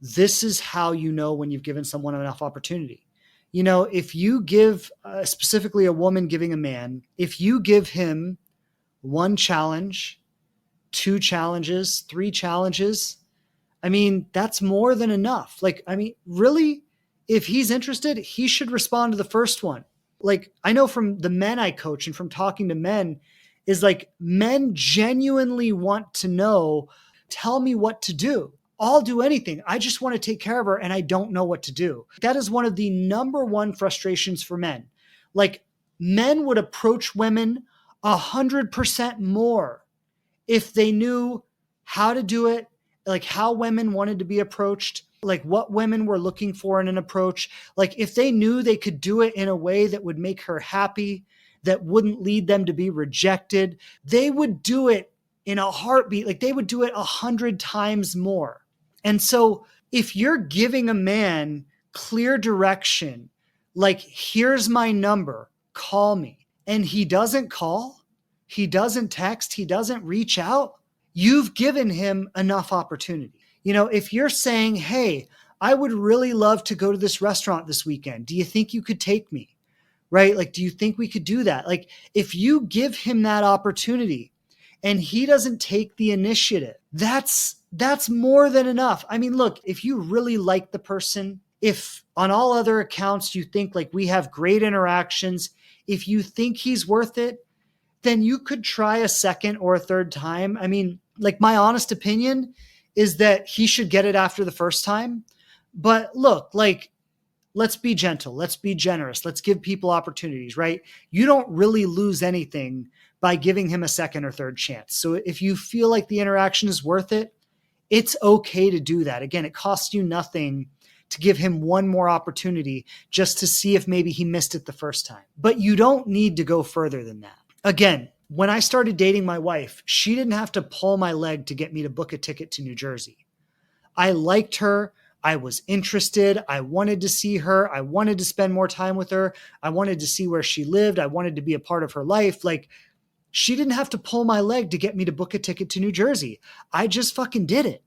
this is how you know when you've given someone enough opportunity. If you give specifically a woman giving a man, if you give him one challenge, two challenges, three challenges, that's more than enough. Really, if he's interested, he should respond to the first one. I know from the men I coach and from talking to men is men genuinely want to know, tell me what to do. I'll do anything. I just want to take care of her and I don't know what to do. That is one of the number one frustrations for men. Men would approach women 100% more if they knew how to do it, how women wanted to be approached, what women were looking for in an approach. If they knew they could do it in a way that would make her happy, that wouldn't lead them to be rejected, they would do it in a heartbeat. They would do it 100 times more. And so if you're giving a man clear direction, here's my number, call me, and he doesn't call, he doesn't text, he doesn't reach out, you've given him enough opportunity. If you're saying, hey, I would really love to go to this restaurant this weekend. Do you think you could take me? Right? Do you think we could do that? If you give him that opportunity and he doesn't take the initiative, that's more than enough. Look, if you really like the person, if on all other accounts you think we have great interactions, if you think he's worth it, then you could try a second or a third time. My honest opinion is that he should get it after the first time. But look, let's be gentle. Let's be generous. Let's give people opportunities, right? You don't really lose anything by giving him a second or third chance. So if you feel like the interaction is worth it, it's okay to do that. Again, it costs you nothing to give him one more opportunity just to see if maybe he missed it the first time. But you don't need to go further than that. Again, when I started dating my wife, she didn't have to pull my leg to get me to book a ticket to New Jersey. I liked her. I was interested. I wanted to see her. I wanted to spend more time with her. I wanted to see where she lived. I wanted to be a part of her life. She didn't have to pull my leg to get me to book a ticket to New Jersey. I just fucking did it.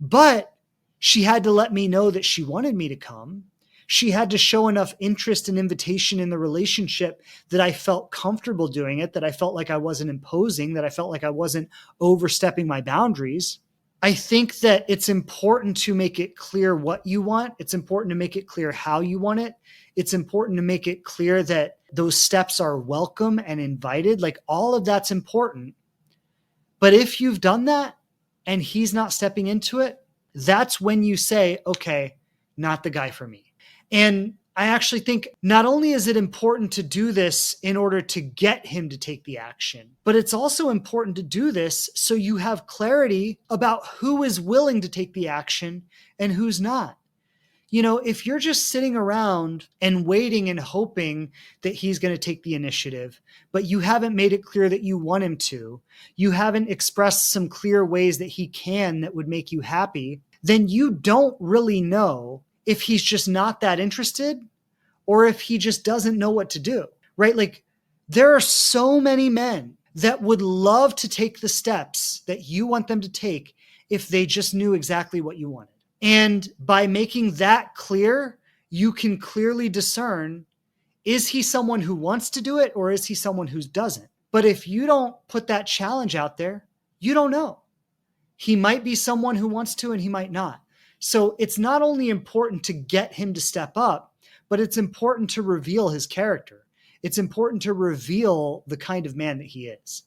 But she had to let me know that she wanted me to come. She had to show enough interest and invitation in the relationship that I felt comfortable doing it, that I felt like I wasn't imposing, that I felt like I wasn't overstepping my boundaries. I think that it's important to make it clear what you want. It's important to make it clear how you want it. It's important to make it clear that those steps are welcome and invited. All of that's important. But if you've done that and he's not stepping into it, that's when you say, okay, not the guy for me. And I actually think not only is it important to do this in order to get him to take the action, but it's also important to do this so you have clarity about who is willing to take the action and who's not. If you're just sitting around and waiting and hoping that he's going to take the initiative, but you haven't made it clear that you want him to, you haven't expressed some clear ways that he can that would make you happy, then you don't really know if he's just not that interested or if he just doesn't know what to do, right? There are so many men that would love to take the steps that you want them to take if they just knew exactly what you wanted. And by making that clear, you can clearly discern, is he someone who wants to do it or is he someone who doesn't? But if you don't put that challenge out there, you don't know. He might be someone who wants to and he might not. So it's not only important to get him to step up, but it's important to reveal his character. It's important to reveal the kind of man that he is.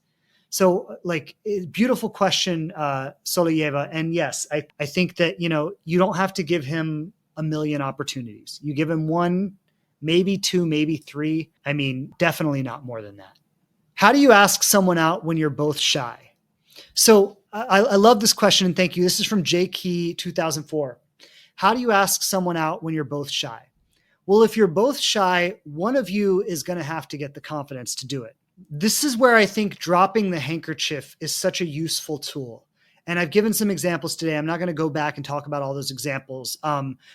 So beautiful question, Solayeva. And yes, I think that, you don't have to give him a million opportunities. You give him one, maybe two, maybe three. Definitely not more than that. How do you ask someone out when you're both shy? So I love this question and thank you. This is from J Key 2004. How do you ask someone out when you're both shy? Well, if you're both shy, one of you is going to have to get the confidence to do it. This is where I think dropping the handkerchief is such a useful tool. And I've given some examples today. I'm not going to go back and talk about all those examples.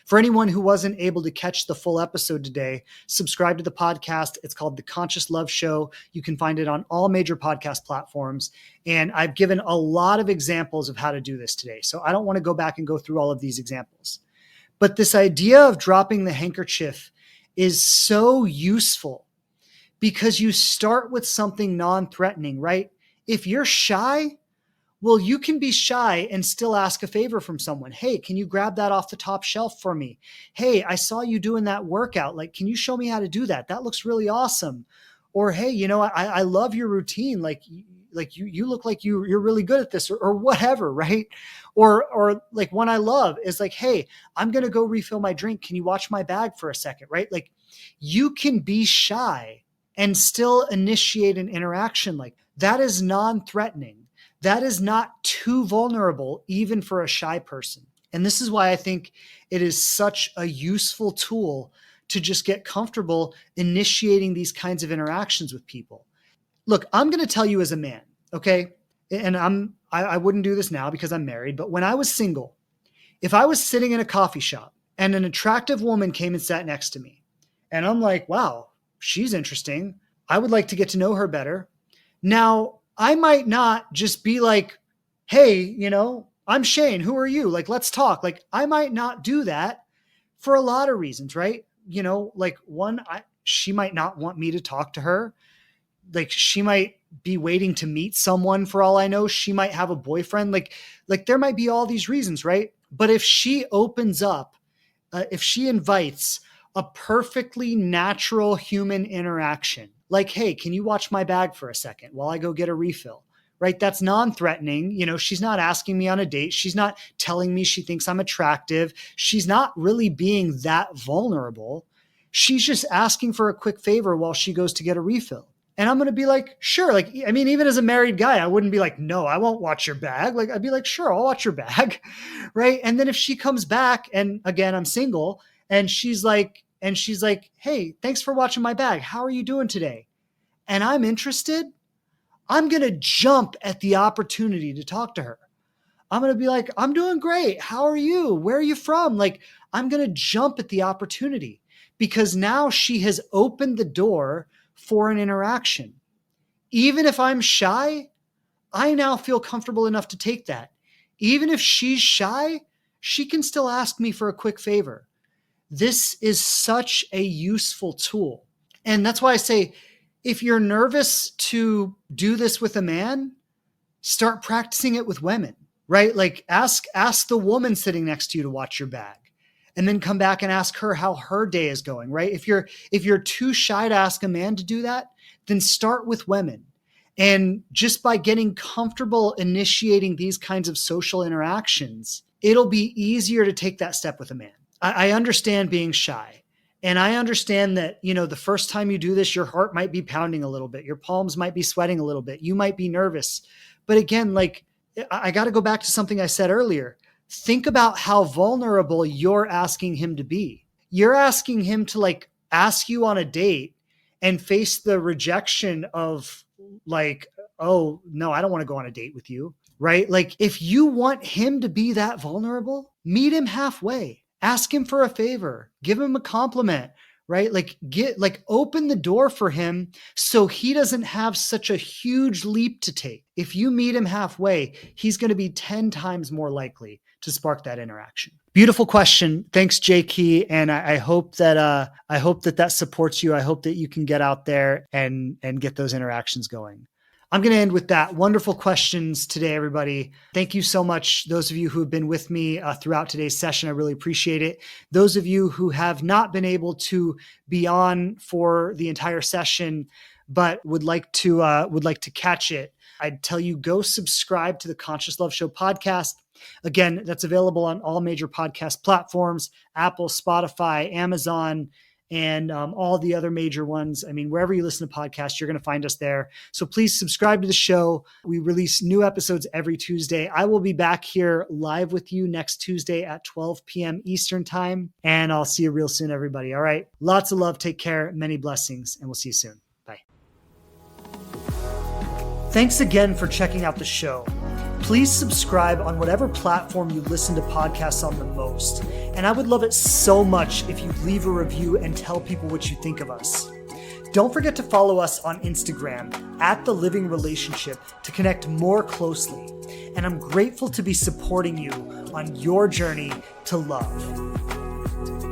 For anyone who wasn't able to catch the full episode today, subscribe to the podcast. It's called The Conscious Love Show. You can find it on all major podcast platforms. And I've given a lot of examples of how to do this today. So I don't want to go back and go through all of these examples. But this idea of dropping the handkerchief is so useful because you start with something non-threatening, right? If you're shy, well, you can be shy and still ask a favor from someone. Hey, can you grab that off the top shelf for me? Hey, I saw you doing that workout. Like, can you show me how to do that? That looks really awesome. Or, hey, I love your routine. Like you look like you're really good at this, or whatever, right? Or like one I love is like, hey, I'm going to go refill my drink. Can you watch my bag for a second, right? Like, you can be shy and still initiate an interaction. Like, that is non-threatening. That is not too vulnerable, even for a shy person. And this is why I think it is such a useful tool to just get comfortable initiating these kinds of interactions with people. Look, I'm going to tell you as a man, okay? And I wouldn't do this now because I'm married, but when I was single, if I was sitting in a coffee shop and an attractive woman came and sat next to me, and I'm like, wow, she's interesting, I would like to get to know her better. Now, I might not just be like, hey, I'm Shane. Who are you? Like, let's talk. Like, I might not do that for a lot of reasons, right? Like one, she might not want me to talk to her. Like, she might be waiting to meet someone for all I know. She might have a boyfriend. Like there might be all these reasons, right? But if she opens up, if she invites a perfectly natural human interaction, like, hey, can you watch my bag for a second while I go get a refill, right? That's non-threatening. She's not asking me on a date. She's not telling me she thinks I'm attractive. She's not really being that vulnerable. She's just asking for a quick favor while she goes to get a refill. And I'm going to be like, sure. Like, I mean, even as a married guy, I wouldn't be like, no, I won't watch your bag. Like, I'd be like, sure, I'll watch your bag. Right. And then if she comes back, and again, I'm single, and she's like, hey, thanks for watching my bag. How are you doing today? And I'm interested, I'm going to jump at the opportunity to talk to her. I'm going to be like, I'm doing great. How are you? Where are you from? Like, I'm going to jump at the opportunity because now she has opened the door for an interaction. Even if I'm shy, I now feel comfortable enough to take that. Even if she's shy, she can still ask me for a quick favor. This is such a useful tool. And that's why I say, if you're nervous to do this with a man, start practicing it with women, right? Like, ask the woman sitting next to you to watch your bag, and then come back and ask her how her day is going, right? If you're too shy to ask a man to do that, then start with women. And just by getting comfortable initiating these kinds of social interactions, it'll be easier to take that step with a man. I understand being shy. And I understand that, the first time you do this, your heart might be pounding a little bit. Your palms might be sweating a little bit. You might be nervous. But again, like, I got to go back to something I said earlier. Think about how vulnerable you're asking him to be. You're asking him to, like, ask you on a date and face the rejection of, like, oh, no, I don't want to go on a date with you, right? Like, if you want him to be that vulnerable, meet him halfway. Ask him for a favor, give him a compliment, right? Like, open the door for him so he doesn't have such a huge leap to take. If you meet him halfway, he's going to be 10 times more likely to spark that interaction. Beautiful question. Thanks, Jay Key. And I hope that supports you. I hope that you can get out there and get those interactions going. I'm going to end with that. Wonderful questions today, everybody. Thank you so much. Those of you who have been with me throughout today's session, I really appreciate it. Those of you who have not been able to be on for the entire session, but would like to catch it, I'd tell you, go subscribe to the Conscious Love Show podcast. Again, that's available on all major podcast platforms, Apple, Spotify, Amazon, and all the other major ones. I mean, wherever you listen to podcasts, you're going to find us there. So please subscribe to the show. We release new episodes every Tuesday. I will be back here live with you next Tuesday at 12 p.m. Eastern time. And I'll see you real soon, everybody. All right. Lots of love. Take care. Many blessings. And we'll see you soon. Bye. Thanks again for checking out the show. Please subscribe on whatever platform you listen to podcasts on the most. And I would love it so much if you'd leave a review and tell people what you think of us. Don't forget to follow us on Instagram @The Living Relationship to connect more closely. And I'm grateful to be supporting you on your journey to love.